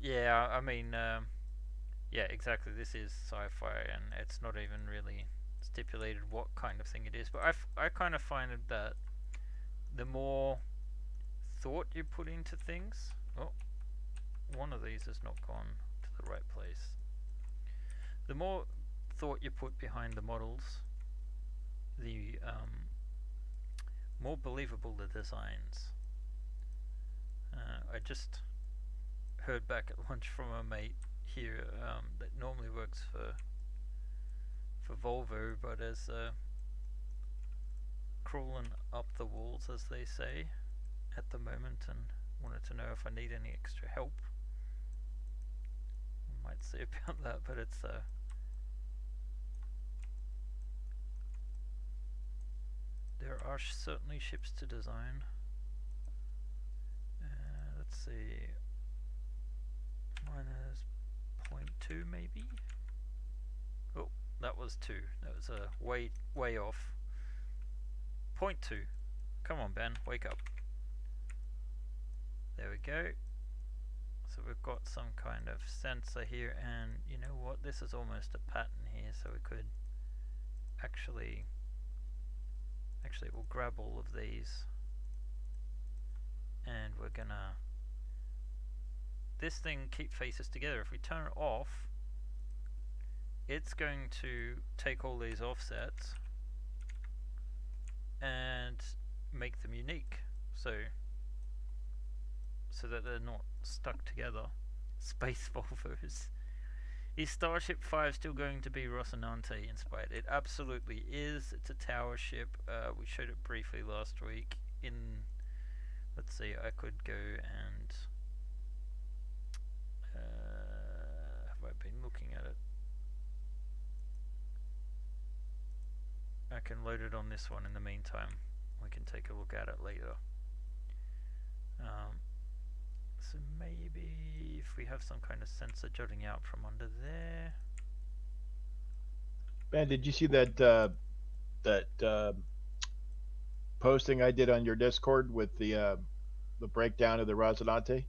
Yeah, I mean, yeah, exactly. This is sci-fi, and it's not even really stipulated what kind of thing it is. But I kind of find that the more thought you put into things, oh, one of these has not gone to the right place. The more thought you put behind the models, the more believable the designs. I just heard back at lunch from a mate here that normally works for Volvo, but is crawling up the walls, as they say, at the moment, and wanted to know if I need any extra help. I might say about that, but it's there are certainly ships to design. Let's see, minus 0.2 maybe. Oh, that was 2. That was way off. 0.2. Come on, Ben, wake up. There we go. So we've got some kind of sensor here, and you know what? This is almost a pattern here, so we could actually we'll grab all of these, and we're gonna, this thing keep faces together. If we turn it off, it's going to take all these offsets and make them unique, so that they're not stuck together. Space Volvos. Is Starship 5 still going to be Rocinante inspired? It absolutely is. It's a tower ship. We showed it briefly last week. Let's see, I could go and have I been looking at it? I can load it on this one in the meantime. We can take a look at it later. So maybe if we have some kind of sensor jutting out from under there. Ben, did you see that that posting I did on your Discord with the breakdown of the Rosinante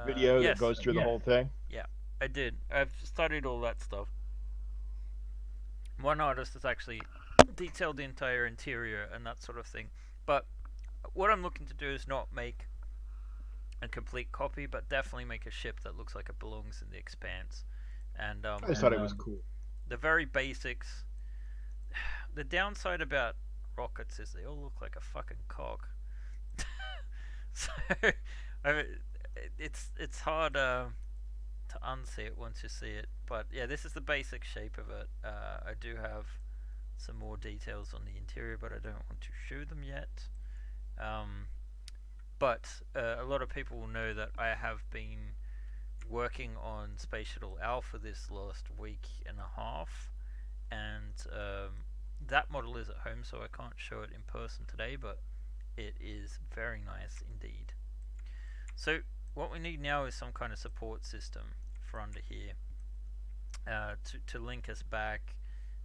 video that Yes, goes through the whole thing? yeah, I did. I've studied all that stuff. One artist has actually detailed the entire interior and that sort of thing. But what I'm looking to do is not make a complete copy, but definitely make a ship that looks like it belongs in the Expanse. And I just thought it was cool. the very basics. The downside about rockets is they all look like a fucking cock. So I mean, it's hard to unsee it once you see it. But yeah, this is the basic shape of it. I do have some more details on the interior, but I don't want to show them yet. Um, but a lot of people will know that I have been working on Space Shuttle Alpha this last week and a half, and that model is at home, so I can't show it in person today, but it is very nice indeed. So what we need now is some kind of support system for under here to link us back,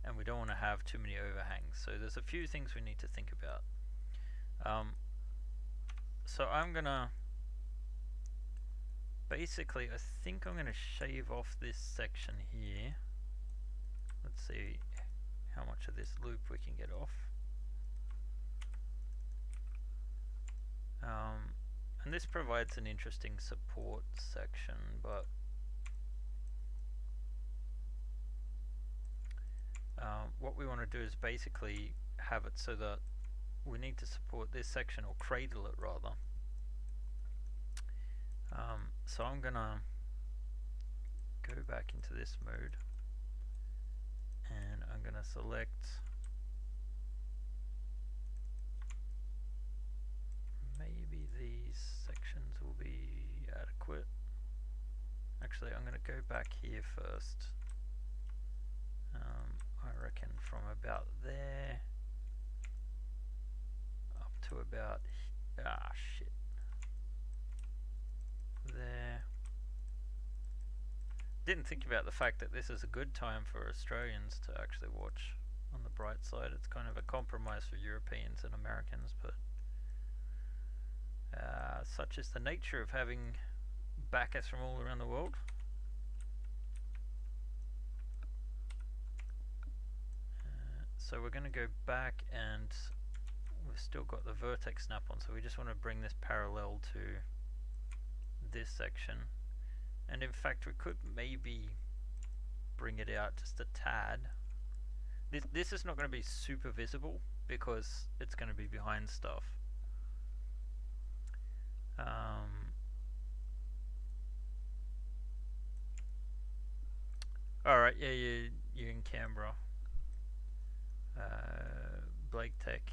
and we don't want to have too many overhangs. So there's a few things we need to think about. Um, so I'm gonna basically, I think I'm gonna shave off this section here. Let's see how much of this loop we can get off. And this provides an interesting support section, but what we want to do is basically have it so that we need to support this section, or cradle it rather. So I'm gonna go back into this mode, and I'm gonna select maybe these sections will be adequate. Actually, I'm gonna go back here first. I reckon from about there up to about shit there. Didn't think about the fact that this is a good time for Australians to actually watch. On the bright side, it's kind of a compromise for Europeans and Americans, but such is the nature of having backers from all around the world. So we're going to go back, and we've still got the vertex snap on, so we just want to bring this parallel to this section. And in fact, we could maybe bring it out just a tad. This is not going to be super visible because it's going to be behind stuff. Alright, yeah, you're in Canberra. Blake Tech.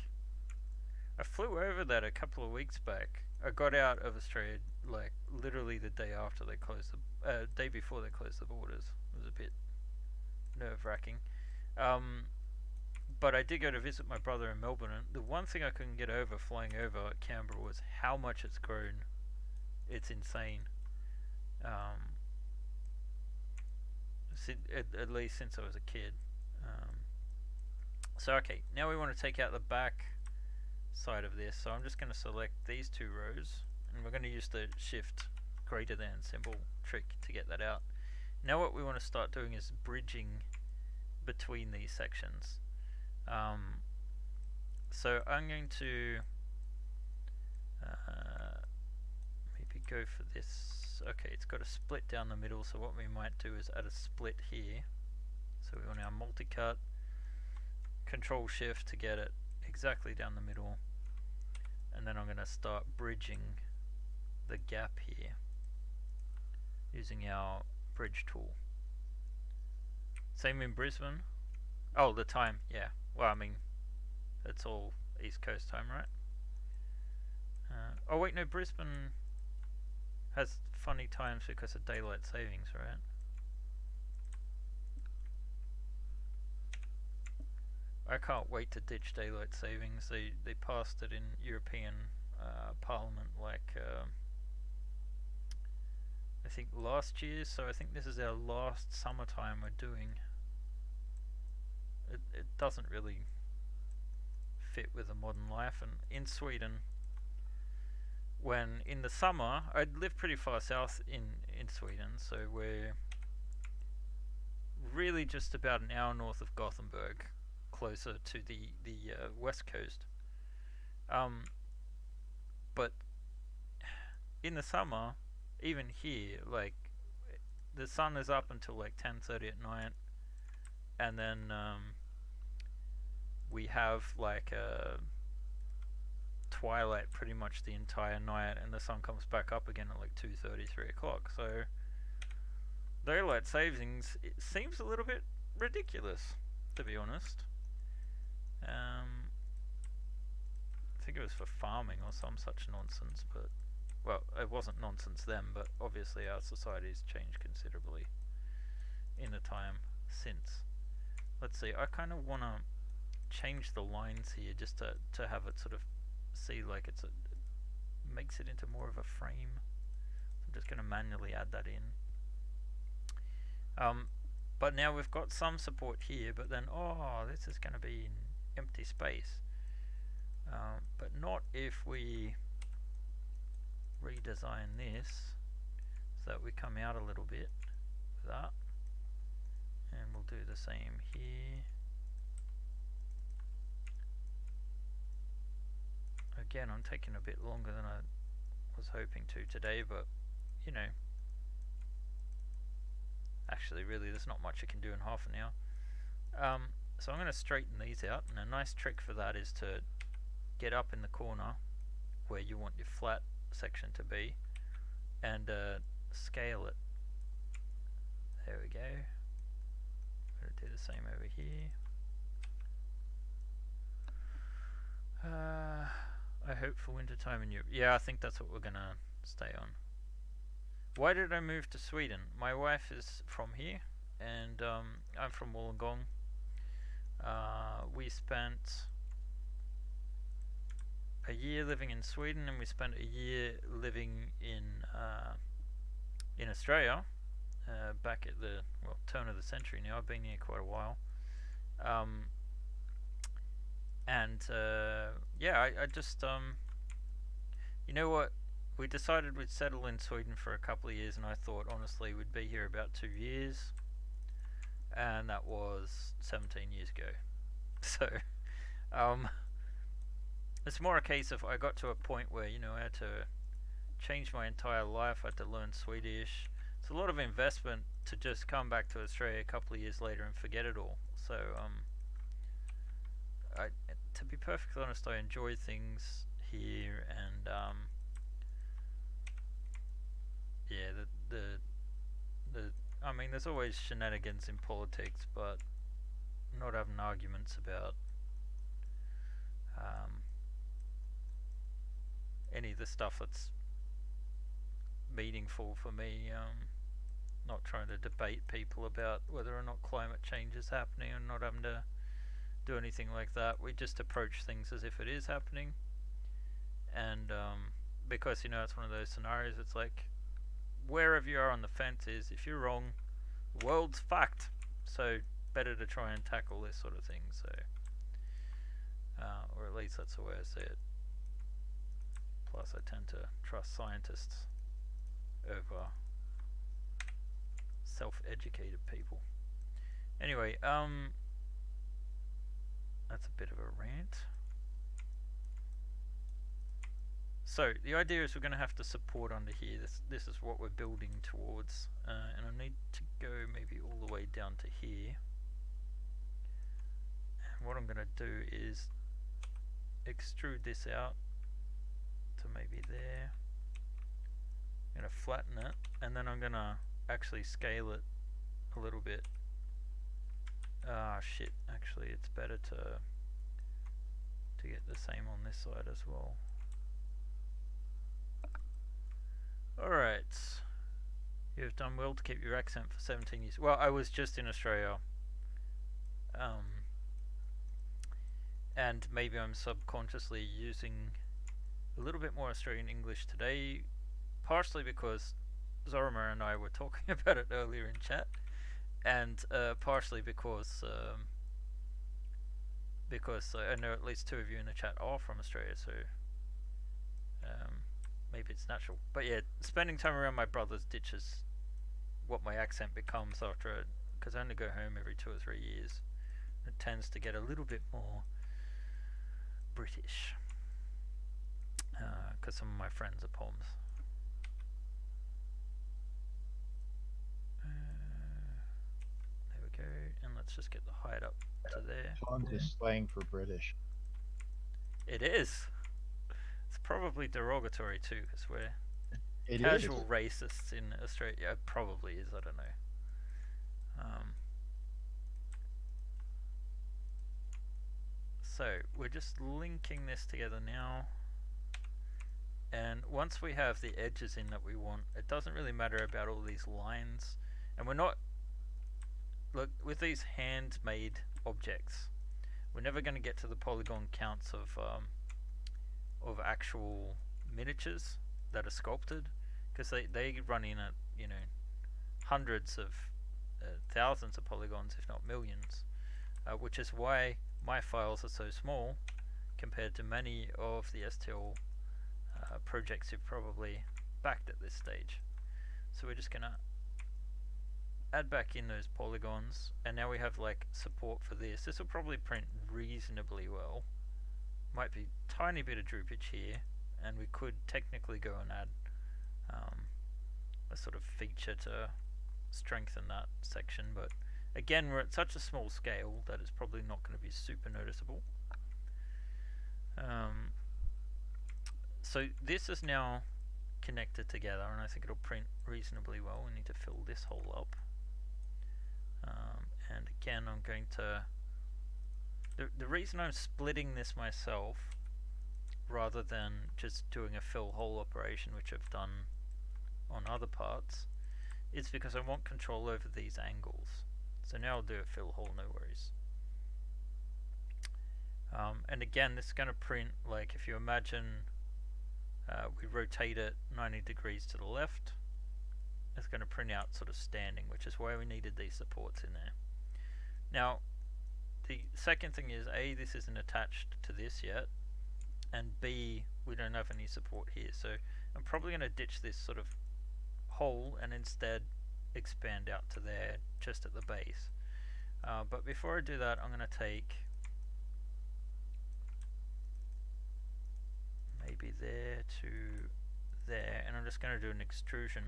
I flew over that a couple of weeks back. I got out of Australia like literally the day after they closed the day before they closed the borders. It was a bit nerve wracking. But I did go to visit my brother in Melbourne, and the one thing I couldn't get over flying over Canberra was how much it's grown. It's insane. Um, at least since I was a kid. So okay, now we want to take out the back side of this. So I'm just going to select these two rows, and we're going to use the shift greater than symbol trick to get that out. Now what we want to start doing is bridging between these sections. So I'm going to maybe go for this. Okay, it's got a split down the middle, so what we might do is add a split here. So we want our multi-cut, control shift to get it exactly down the middle, and then I'm going to start bridging the gap here using our bridge tool. Same in Brisbane. Oh, the time, yeah. Well, I mean, it's all East Coast time, right? Oh wait, no, Brisbane has funny times because of daylight savings, right? I can't wait to ditch daylight savings. They passed it in European Parliament like I think last year, so I think this is our last summertime we're doing. It doesn't really fit with a modern life, and in Sweden, when in the summer, I live pretty far south in Sweden, so we're really just about an hour north of Gothenburg, closer to the west coast. Um, but in the summer, even here, like the sun is up until like 10:30 at night, and then we have like a twilight pretty much the entire night, and the sun comes back up again at like 2:30, 3 o'clock. So daylight savings, it seems a little bit ridiculous, to be honest. Um, I think it was for farming or some such nonsense, but well, it wasn't nonsense then, but obviously our society's changed considerably in the time since. Let's see, I kind of want to change the lines here just to have it sort of see like makes it into more of a frame. I'm just going to manually add that in. Um, but now we've got some support here, but then, oh, this is going to be in empty space. But not if we redesign this so that we come out a little bit with that. And we'll do the same here. Again, I'm taking a bit longer than I was hoping to today, but you know, actually, really, there's not much I can do in half an hour. So I'm going to straighten these out, and a nice trick for that is to get up in the corner where you want your flat section to be, and scale it. There we go. I'm going to do the same over here. I hope for winter time in Europe. Yeah, I think that's what we're going to stay on. Why did I move to Sweden? My wife is from here, and I'm from Wollongong. We spent a year living in Sweden, and we spent a year living in Australia. Back at the turn of the century now. I've been here quite a while. Um, and yeah, I just you know what? We decided we'd settle in Sweden for a couple of years, and I thought honestly we'd be here about 2 years, and that was 17 years ago. So um, it's more a case of I got to a point where I had to change my entire life. I had to learn Swedish. It's a lot of investment to just come back to Australia a couple of years later and forget it all. So I, to be perfectly honest, I enjoy things here, and yeah, the I mean, there's always shenanigans in politics, but not having arguments about um, any of the stuff that's meaningful for me. Not trying to debate people about whether or not climate change is happening, and not having to do anything like that. We just approach things as if it is happening, and because it's one of those scenarios. It's like wherever you are on the fence is, if you're wrong, the world's fucked. So better to try and tackle this sort of thing. So, or at least that's the way I see it. Plus, I tend to trust scientists over self-educated people. Anyway, that's a bit of a rant. So the idea is we're going to have to support under here. This is what we're building towards, and I need to go maybe all the way down to here. And what I'm going to do is extrude this out to maybe there. I'm going to flatten it, and then I'm going to actually scale it a little bit. Ah, shit. Actually, it's better to get the same on this side as well. Alright. You have done well to keep your accent for 17 years. Well, I was just in Australia. And maybe I'm subconsciously using a little bit more Australian English today, partially because Zorima and I were talking about it earlier in chat, and partially because I know at least two of you in the chat are from Australia, so maybe it's natural. But yeah, spending time around my brother's ditches what my accent becomes after because I only go home every 2 or 3 years. It tends to get a little bit more British because some of my friends are Poms. There we go, and let's just get the height up to there. Pawns is slang for British. It is. It's probably derogatory too, because we're It is. casual racists in Australia. It probably is. I don't know. Um, so we're just linking this together now. And once we have the edges in that we want, it doesn't really matter about all these lines. And we're not, look, with these handmade objects, we're never going to get to the polygon counts of actual miniatures that are sculpted, because they run in at, hundreds of thousands of polygons, if not millions, which is why my files are so small compared to many of the STL projects you've probably backed at this stage. So we're just gonna add back in those polygons, and now we have like support for this. This will probably print reasonably well. Might be a tiny bit of droopage here, and we could technically go and add a sort of feature to strengthen that section, but again, we're at such a small scale that it's probably not going to be super noticeable. Um, so this is now connected together, and I think it'll print reasonably well. We need to fill this hole up. And again, I'm going to... The reason I'm splitting this myself rather than just doing a fill hole operation, which I've done on other parts, is because I want control over these angles. So now I'll do a fill hole, no worries. And again, this is going to print, like, if you imagine we rotate it 90 degrees to the left, it's going to print out sort of standing, which is why we needed these supports in there. Now, the second thing is, A, this isn't attached to this yet, and B, we don't have any support here. So I'm probably going to ditch this sort of hole and instead expand out to there, just at the base. But before I do that, I'm going to take maybe there to there, and I'm just going to do an extrusion.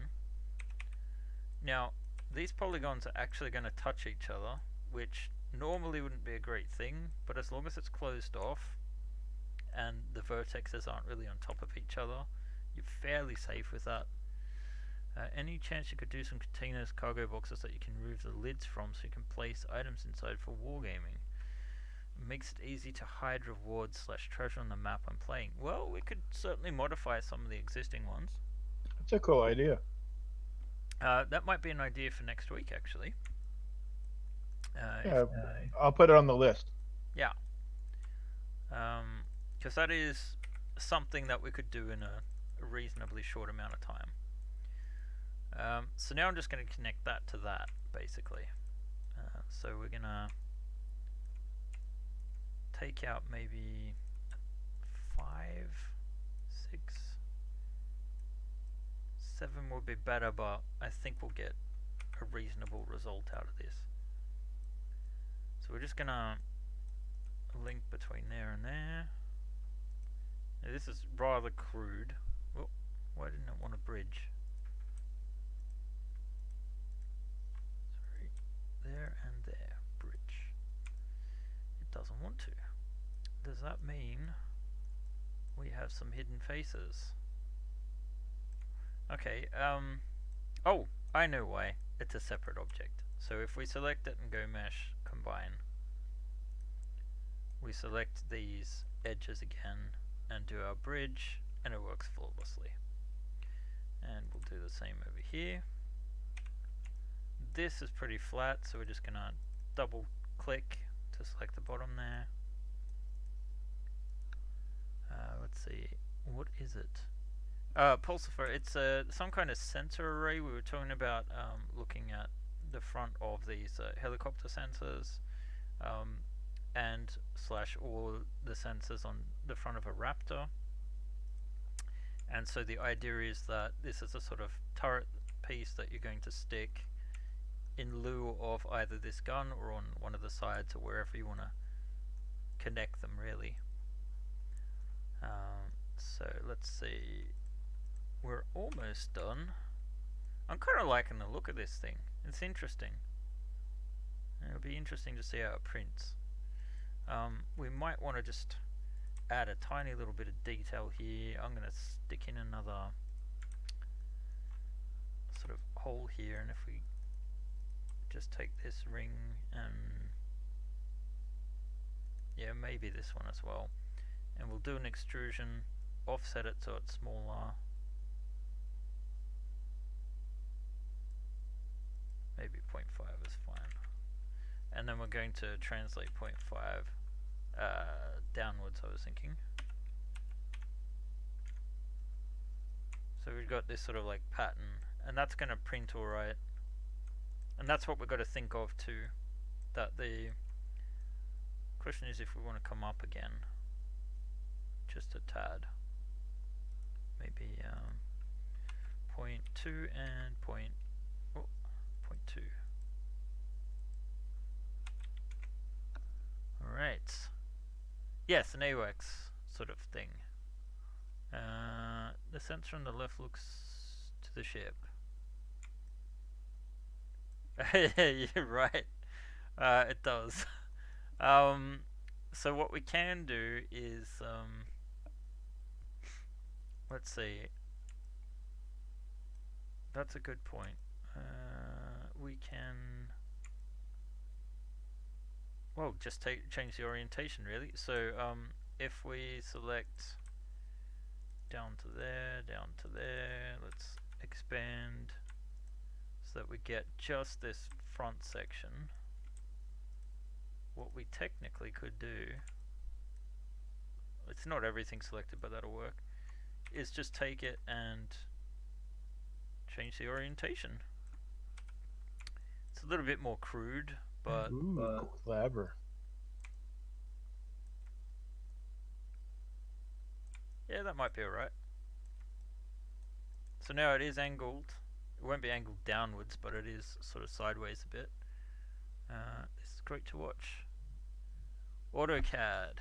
Now, these polygons are actually going to touch each other, which normally wouldn't be a great thing, but as long as it's closed off and the vertexes aren't really on top of each other, you're fairly safe with that. Any chance you could do some containers, cargo boxes that you can remove the lids from so you can place items inside for wargaming? Makes it easy to hide rewards / treasure on the map when playing. Well, we could certainly modify some of the existing ones. That's a cool idea. That might be an idea for next week, actually. Yeah, I'll put it on the list. Yeah, because that is something that we could do in a reasonably short amount of time. So now I'm just going to connect that to that, basically. So we're going to take out maybe 5, 6, 7 would be better, but I think we'll get a reasonable result out of this. So we're just going to link between there and there. Now this is rather crude. Oh, why didn't it want a bridge? Sorry, there and there, bridge. It doesn't want to. Does that mean we have some hidden faces? Okay, oh, I know why. It's a separate object. So if we select it and go mesh, combine, we select these edges again and do our bridge, and it works flawlessly. And we'll do the same over here. This is pretty flat, so we're just gonna double click to select the bottom there. Let's see, what is it? Pulsifer, it's some kind of sensor array. We were talking about looking at the front of these helicopter sensors, and / all the sensors on the front of a Raptor. And so the idea is that this is a sort of turret piece that you're going to stick in lieu of either this gun or on one of the sides or wherever you want to connect them, really. So let's see. We're almost done. I'm kind of liking the look of this thing. It's interesting. It'll be interesting to see how it prints. We might want to just add a tiny little bit of detail here. I'm going to stick in another sort of hole here, and if we just take this ring and yeah, maybe this one as well, and we'll do an extrusion, offset it so it's smaller. Maybe 0.5 is fine. And then we're going to translate 0.5 downwards, I was thinking. So we've got this sort of like pattern, and that's going to print alright. And that's what we've got to think of too. That the question is if we want to come up again, just a tad. Maybe 0.2 and 0.2. Alright. Yes, an AUX sort of thing. The sensor on the left looks to the ship. You're right. It does. So what we can do is, let's see. That's a good point. We can, well, just change the orientation really. So if we select down to there, let's expand so that we get just this front section. What we technically could do, it's not everything selected, but that'll work, is just take it and change the orientation. It's a little bit more crude, but Ooh, clever. yeah, that might be alright. So now it is angled. It won't be angled downwards, but it is sort of sideways a bit. This is great to watch. AutoCAD.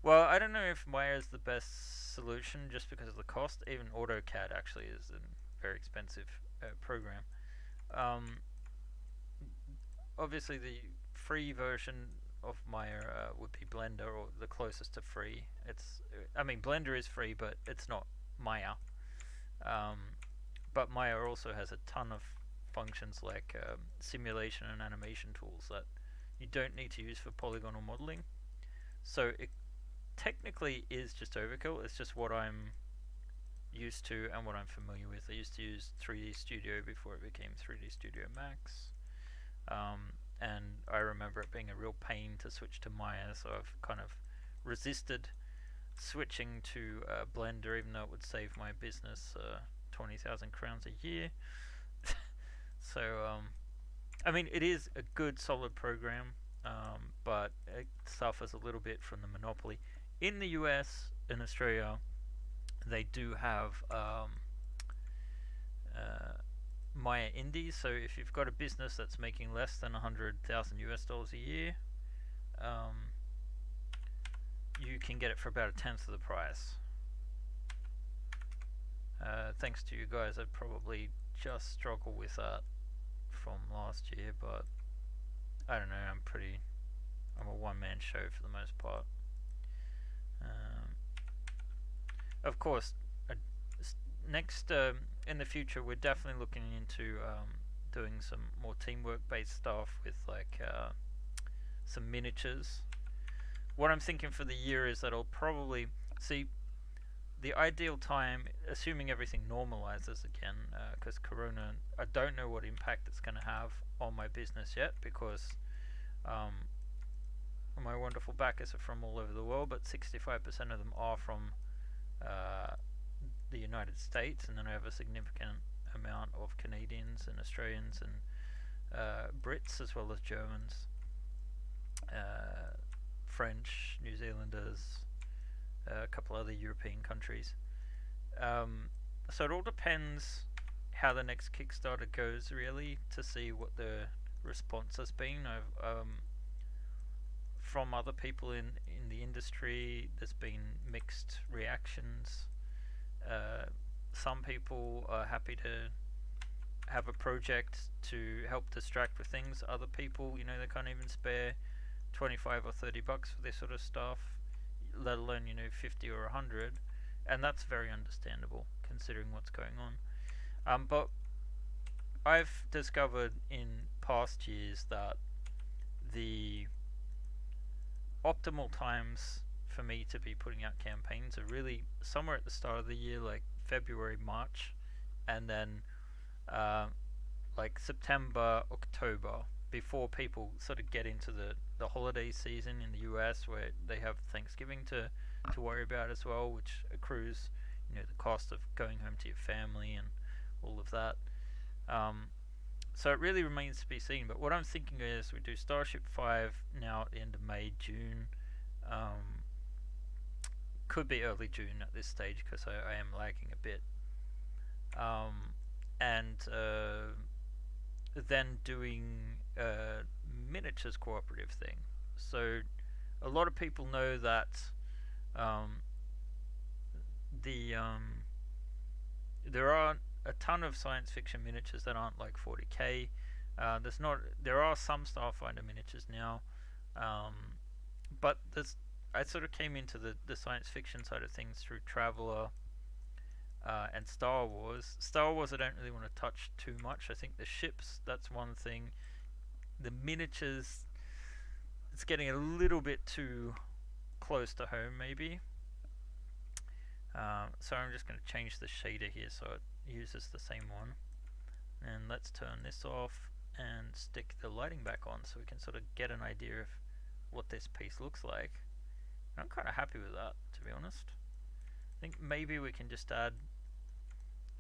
Well, I don't know if Maya is the best solution just because of the cost. Even AutoCAD actually is a very expensive program. Um, Obviously, the free version of Maya would be Blender, or the closest to free. I mean, Blender is free, but it's not Maya. Um, but Maya also has a ton of functions like simulation and animation tools that you don't need to use for polygonal modeling. So it technically is just overkill. It's just what I'm used to and what I'm familiar with. I used to use 3D Studio before it became 3D Studio Max. And I remember it being a real pain to switch to Maya, so I've kind of resisted switching to Blender, even though it would save my business 20,000 crowns a year. So, I mean, it is a good, solid program, but it suffers a little bit from the monopoly. In the US, in Australia, they do have Maya Indies. So if you've got a business that's making less than 100,000 US dollars a year, you can get it for about a tenth of the price. Thanks to you guys, I'd probably just struggle with that from last year, but I don't know. I'm a one-man show for the most part. Um, of course, uh, next in the future, we're definitely looking into doing some more teamwork-based stuff with like some miniatures. What I'm thinking for the year is that I'll probably see the ideal time, assuming everything normalizes again, because Corona, I don't know what impact it's going to have on my business yet, because my wonderful backers are from all over the world, but 65% of them are from the United States, and then I have a significant amount of Canadians and Australians and Brits as well as Germans, French, New Zealanders, a couple other European countries. So it all depends how the next Kickstarter goes, really, to see what the response has been. From other people in the industry, there's been mixed reactions. Uh, some people are happy to have a project to help distract with things. Other people, they can't even spare 25 or 30 bucks for this sort of stuff, let alone 50 or 100, and that's very understandable considering what's going on. But I've discovered in past years that the optimal times for me to be putting out campaigns are really somewhere at the start of the year, like February, March, and then uh, like September, October, before people sort of get into the holiday season in the US, where they have Thanksgiving to worry about as well, which accrues the cost of going home to your family and all of that. Um, so it really remains to be seen. But what I'm thinking is we do Starship 5 now at the end of May, June. Um, could be early June at this stage because I am lagging a bit. Um, and then doing a miniatures cooperative thing. So a lot of people know that um, the there are a ton of science fiction miniatures that aren't like 40k. There are some Starfighter miniatures now, um, but I sort of came into the science fiction side of things through Traveller and Star Wars. Star Wars I don't really want to touch too much. I think the ships, that's one thing. The miniatures, it's getting a little bit too close to home maybe. So I'm just going to change the shader here so it uses the same one. And let's turn this off and stick the lighting back on so we can sort of get an idea of what this piece looks like. I'm kind of happy with that, to be honest. I think maybe we can just add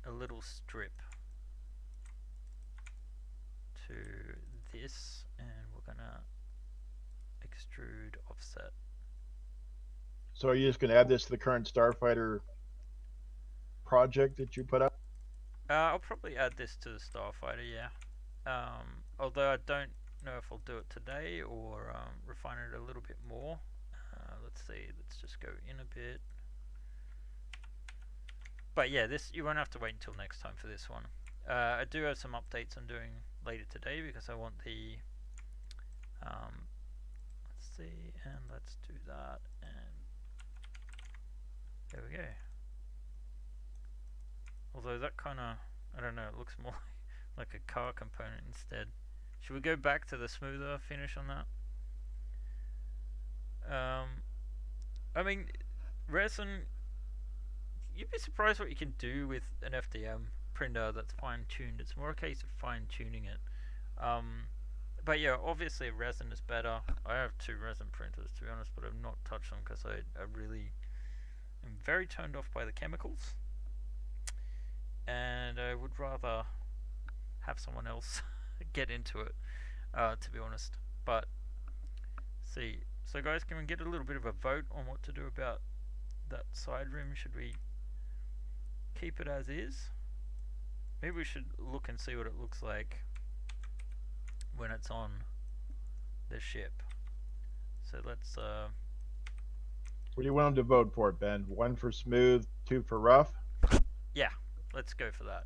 a little strip to this, and we're gonna extrude offset. So are you just going to add this to the current Starfighter project that you put out? I'll probably add this to the Starfighter, yeah. Although I don't know if I'll do it today or refine it a little bit more. Let's see, let's just go in a bit. But yeah, this you won't have to wait until next time for this one. I do have some updates I'm doing later today because I want the let's see, and let's do that, and there we go. Although that kind of, I don't know, it looks more like a car component instead. Should we go back to the smoother finish on that? Um, I mean, resin, you'd be surprised what you can do with an FDM printer that's fine tuned. It's more a case of fine tuning it. Um, but yeah, obviously resin is better. I have two resin printers to be honest, but I've not touched them because I really am very turned off by the chemicals, and I would rather have someone else get into it. To be honest, but see. So guys, can we get a little bit of a vote on what to do about that side rim? Should we keep it as is? Maybe we should look and see what it looks like when it's on the ship. So let's What do you want them to vote for, Ben? One for smooth, two for rough. yeah, let's go for that.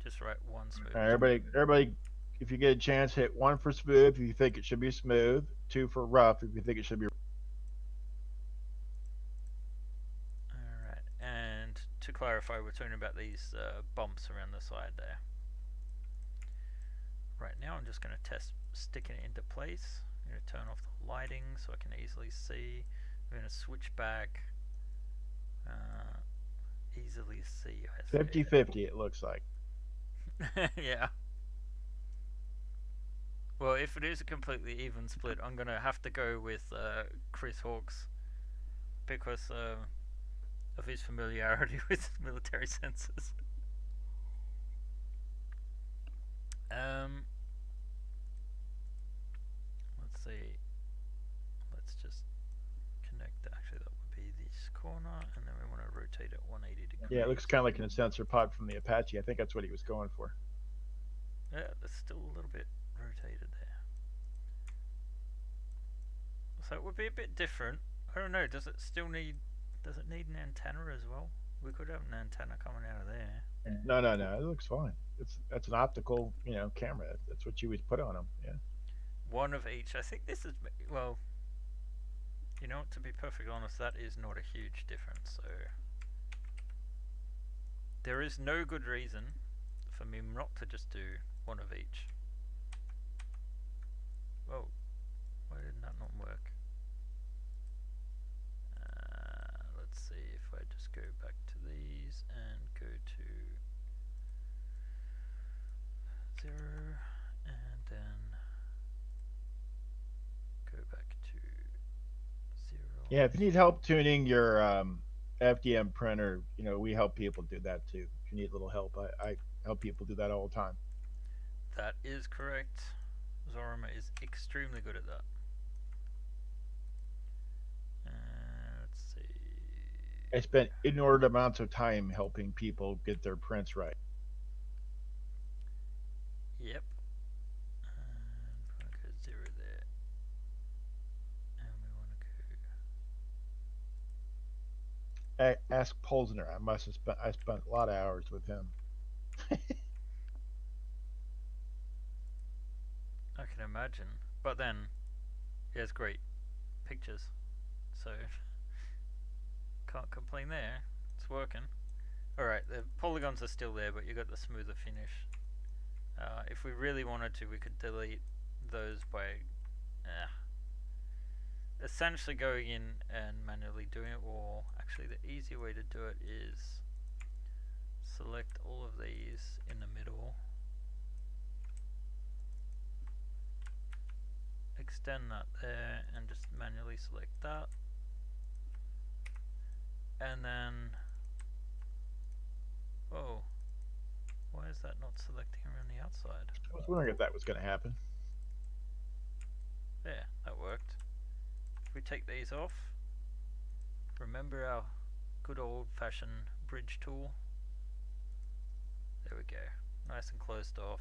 Just write one smooth. Everybody, if you get a chance, hit one for smooth if you think it should be smooth, two for rough if you think it should be. Alright, and to clarify, we're talking about these bumps around the side there. Right now I'm just going to test sticking it into place. I'm going to turn off the lighting so I can easily see. I'm going to switch back. Easily see. 50-50, it looks like. Yeah. Well, if it is a completely even split, I'm going to have to go with Chris Hawkes because of his familiarity with military sensors. Um, let's see. Let's just connect. Actually, that would be the this corner, and then we want to rotate it 180 Yeah, it looks degrees. kind of like an sensor pod from the Apache. I think that's what he was going for. Yeah, that's still a little bit rotated there. So it would be a bit different. I don't know. Does it still need? Does it need an antenna as well? We could have an antenna coming out of there. No, no, no. It looks fine. It's That's an optical, camera. That's what you would put on them. Yeah. One of each. I think this is well. You know, to be perfectly honest, that is not a huge difference. So there is no good reason for me not to just do one of each. Whoa, why did that not work? Let's see if I just go back to these and go to 0 and then go back to 0 Yeah. If you need help tuning your FDM printer, we help people do that too. If you need a little help, I help people do that all the time. That is correct. Zorima is extremely good at that. Let's see. I spent inordinate amounts of time helping people get their prints right. Yep. And we want to go 0 there. And we want to go. Ask Polzner. I spent a lot of hours with him. I can imagine. But then, he has great pictures. So, can't complain there. It's working. Alright, the polygons are still there, but you got the smoother finish. If we really wanted to, we could delete those by essentially going in and manually doing it. Or actually, the easier way to do it is select all of these in the middle, extend that there, and just manually select that. And then, oh, why is that not selecting around the outside? I was wondering if that was going to happen. There, that worked. If we take these off, remember our good old fashioned bridge tool? There we go. Nice and closed off.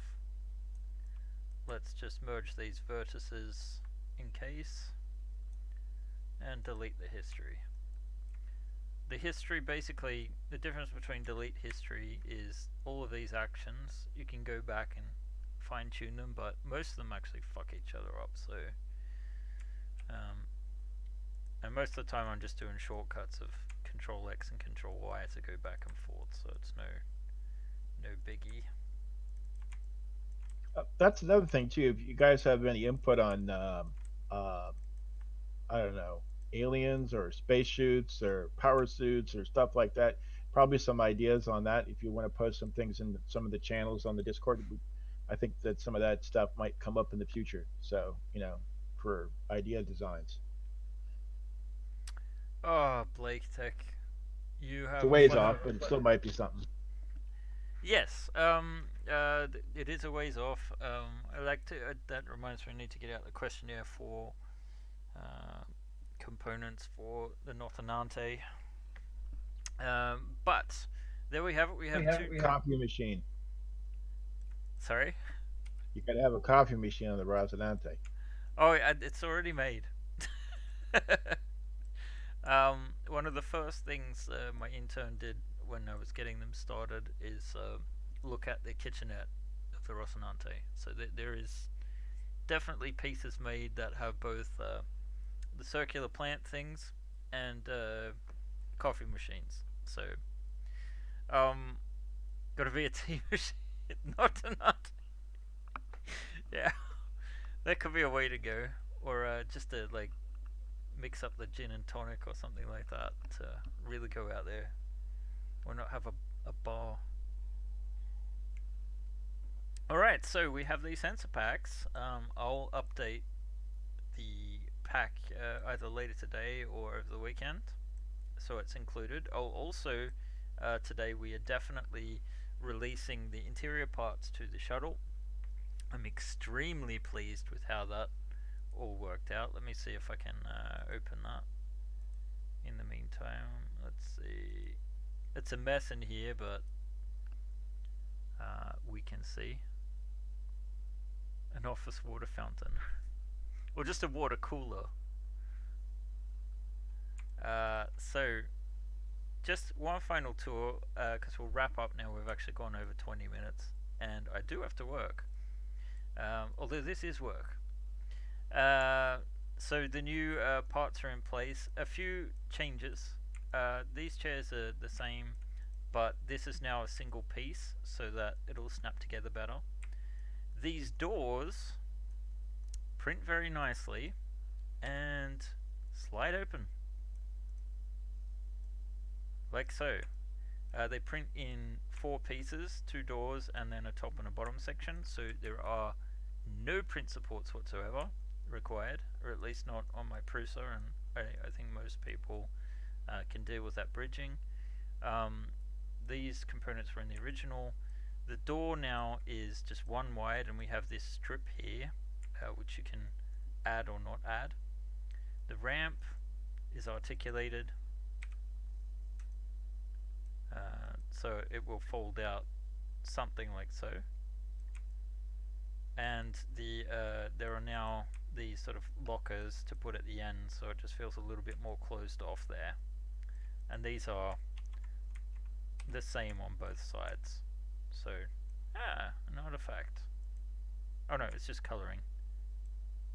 Let's just merge these vertices in case and delete the history. The history, basically, the difference between delete history is all of these actions, you can go back and fine tune them, but most of them actually fuck each other up. So, um, and most of the time I'm just doing shortcuts of Control X and Control Y to go back and forth, so it's no biggie. That's another thing too. If you guys have any input on, uh, I don't know, aliens or spacesuits or power suits or stuff like that, probably some ideas on that. If you want to post some things in some of the channels on the Discord, I think that some of that stuff might come up in the future. So for idea designs, Oh, Blake Tech, you it's a have a ways fun. off, but it still might be something. Yes, it is a ways off. I like to. That reminds me, I need to get out the questionnaire for uh, components for the Northenante. But there we have it. We have two. Coffee machine. Sorry. You got to have a coffee machine on the Rosinante. Oh, it's already made. One of the first things my intern did when I was getting them started is look at the kitchenette of the Rocinante. So there is definitely pieces made that have both the circular plant things and coffee machines. So, um, gotta be a tea machine, not a nut. Yeah, that could be a way to go, or just to like mix up the gin and tonic or something like that to really go out there, or not have a bar. All right, so we have these sensor packs. I'll update the pack either later today or over the weekend, so it's included. I'll also today we are definitely releasing the interior parts to the shuttle. I'm extremely pleased with how that all worked out. Let me see if I can open that in the meantime, let's see. It's a mess in here, but we can see an office water fountain, or just a water cooler. So just one final tour, because we'll wrap up now. We've actually gone over 20 minutes, and I do have to work. Although this is work. Uh, so the new parts are in place. A few changes. These chairs are the same, but this is now a single piece so that it'll snap together better. These doors print very nicely and slide open like so. They print in four pieces, two doors, and then a top and a bottom section. So there are no print supports whatsoever required, or at least not on my Prusa, and I think most people can deal with that bridging. Um, these components were in the original. The door now is just one wide, and we have this strip here, which you can add or not add. The ramp is articulated, so it will fold out something like so. And there are now these sort of lockers to put at the end, so it just feels a little bit more closed off there. And these are the same on both sides. So, an artifact. Oh no, it's just coloring.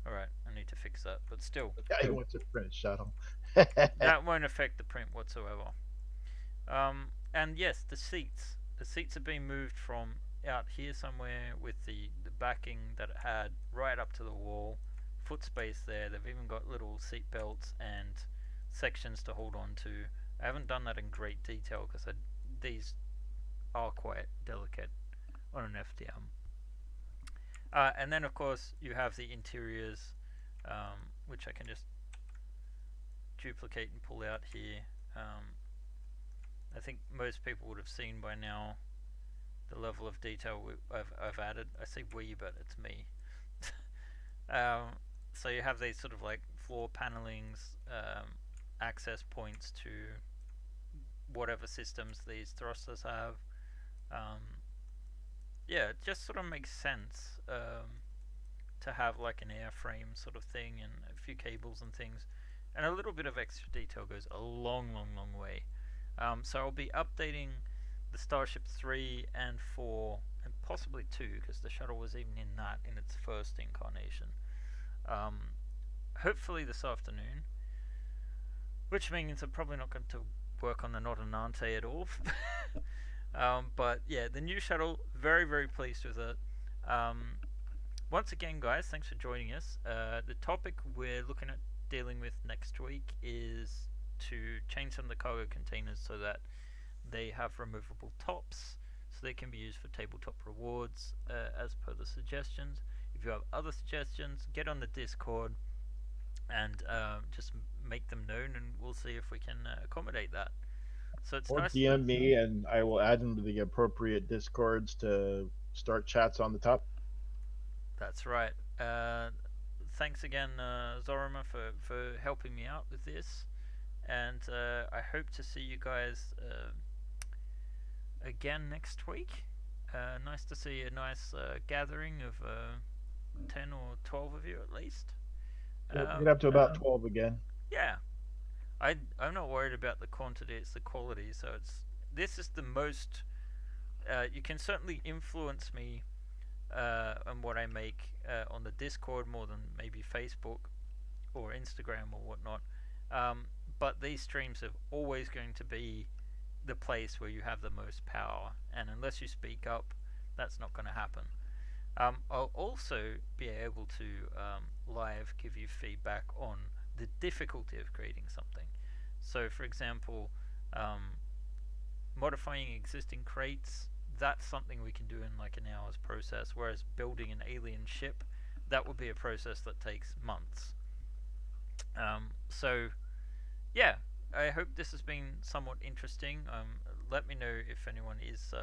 Alright, I need to fix that, but still, The guy who wants a print shuttle. that won't affect the print whatsoever. And yes, the seats. The seats have been moved from out here somewhere with the backing that it had right up to the wall. Foot space there. They've even got little seat belts and sections to hold on to. I haven't done that in great detail because these are quite delicate on an FDM. And then, of course, you have the interiors, which I can just duplicate and pull out here. I think most people would have seen by now the level of detail I've added. I say we, but it's me. So you have these sort of like floor panelings, access points to whatever systems these thrusters have. Um, yeah, it just sort of makes sense to have like an airframe sort of thing and a few cables and things. And a little bit of extra detail goes a long, long, long way. So I'll be updating the Starship 3 and 4, and possibly 2, because the shuttle was even in that in its first incarnation. Um, Hopefully this afternoon, which means I'm probably not going to work on the Notanante at all. But yeah, the new shuttle, very, very pleased with it. Um, Once again, guys, thanks for joining us. The topic we're looking at dealing with next week is to change some of the cargo containers so that they have removable tops, so they can be used for tabletop rewards as per the suggestions. If you have other suggestions, get on the Discord and just make them known, and we'll see if we can accommodate that. So it's Or nice. DM me, and I will add into the appropriate discords to start chats on the top. That's right. Thanks again, Zorima, for helping me out with this. And I hope to see you guys again next week. Nice to see a nice gathering of 10 or 12 of you at least. Yep, get up to about 12 again. Yeah, I'm not worried about the quantity, it's the quality. So this is the most. You can certainly influence me on what I make on the Discord more than maybe Facebook or Instagram or whatnot. But these streams are always going to be the place where you have the most power, and unless you speak up, that's not going to happen. I'll also be able to live give you feedback on the difficulty of creating something. So, for example, modifying existing crates, that's something we can do in like an hour's process, whereas building an alien ship, that would be a process that takes months. So, yeah, I hope this has been somewhat interesting. Let me know if anyone is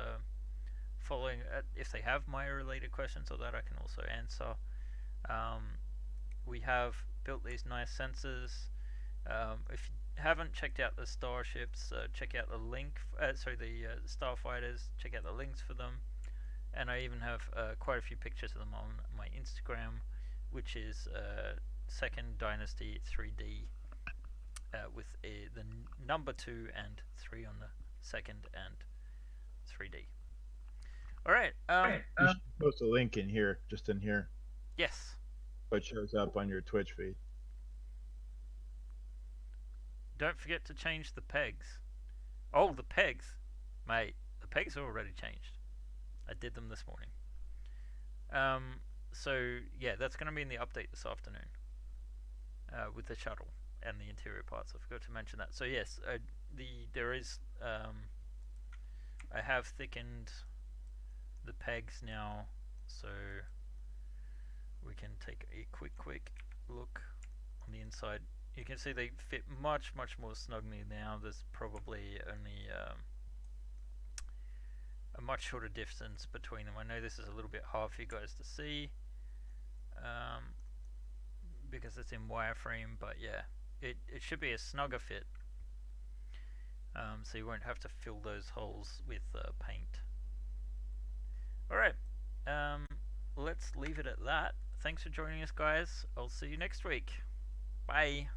following, if they have Maya related questions, or that I can also answer. We have built these nice sensors. If you haven't checked out the starships, check out the link. The starfighters. Check out the links for them, and I even have quite a few pictures of them on my Instagram, which is Second Dynasty 3D, with the number 2 and 3 on the second and 3D. All right. Right. You should post a link in here, just in here, Yes. so it shows up on your Twitch feed. Don't forget to change the pegs. Oh, the pegs, mate. The pegs are already changed. I did them this morning. Um. So yeah, that's going to be in the update this afternoon, with the shuttle and the interior parts. I forgot to mention that. So yes, there is. I have thickened the pegs now, so we can take a quick look on the inside. You can see they fit much more snugly now. There's probably only a much shorter distance between them. I know this is a little bit hard for you guys to see, um, because it's in wireframe, but yeah, it should be a snugger fit, so you won't have to fill those holes with paint. Alright, um, let's leave it at that. Thanks for joining us, guys. I'll see you next week. Bye.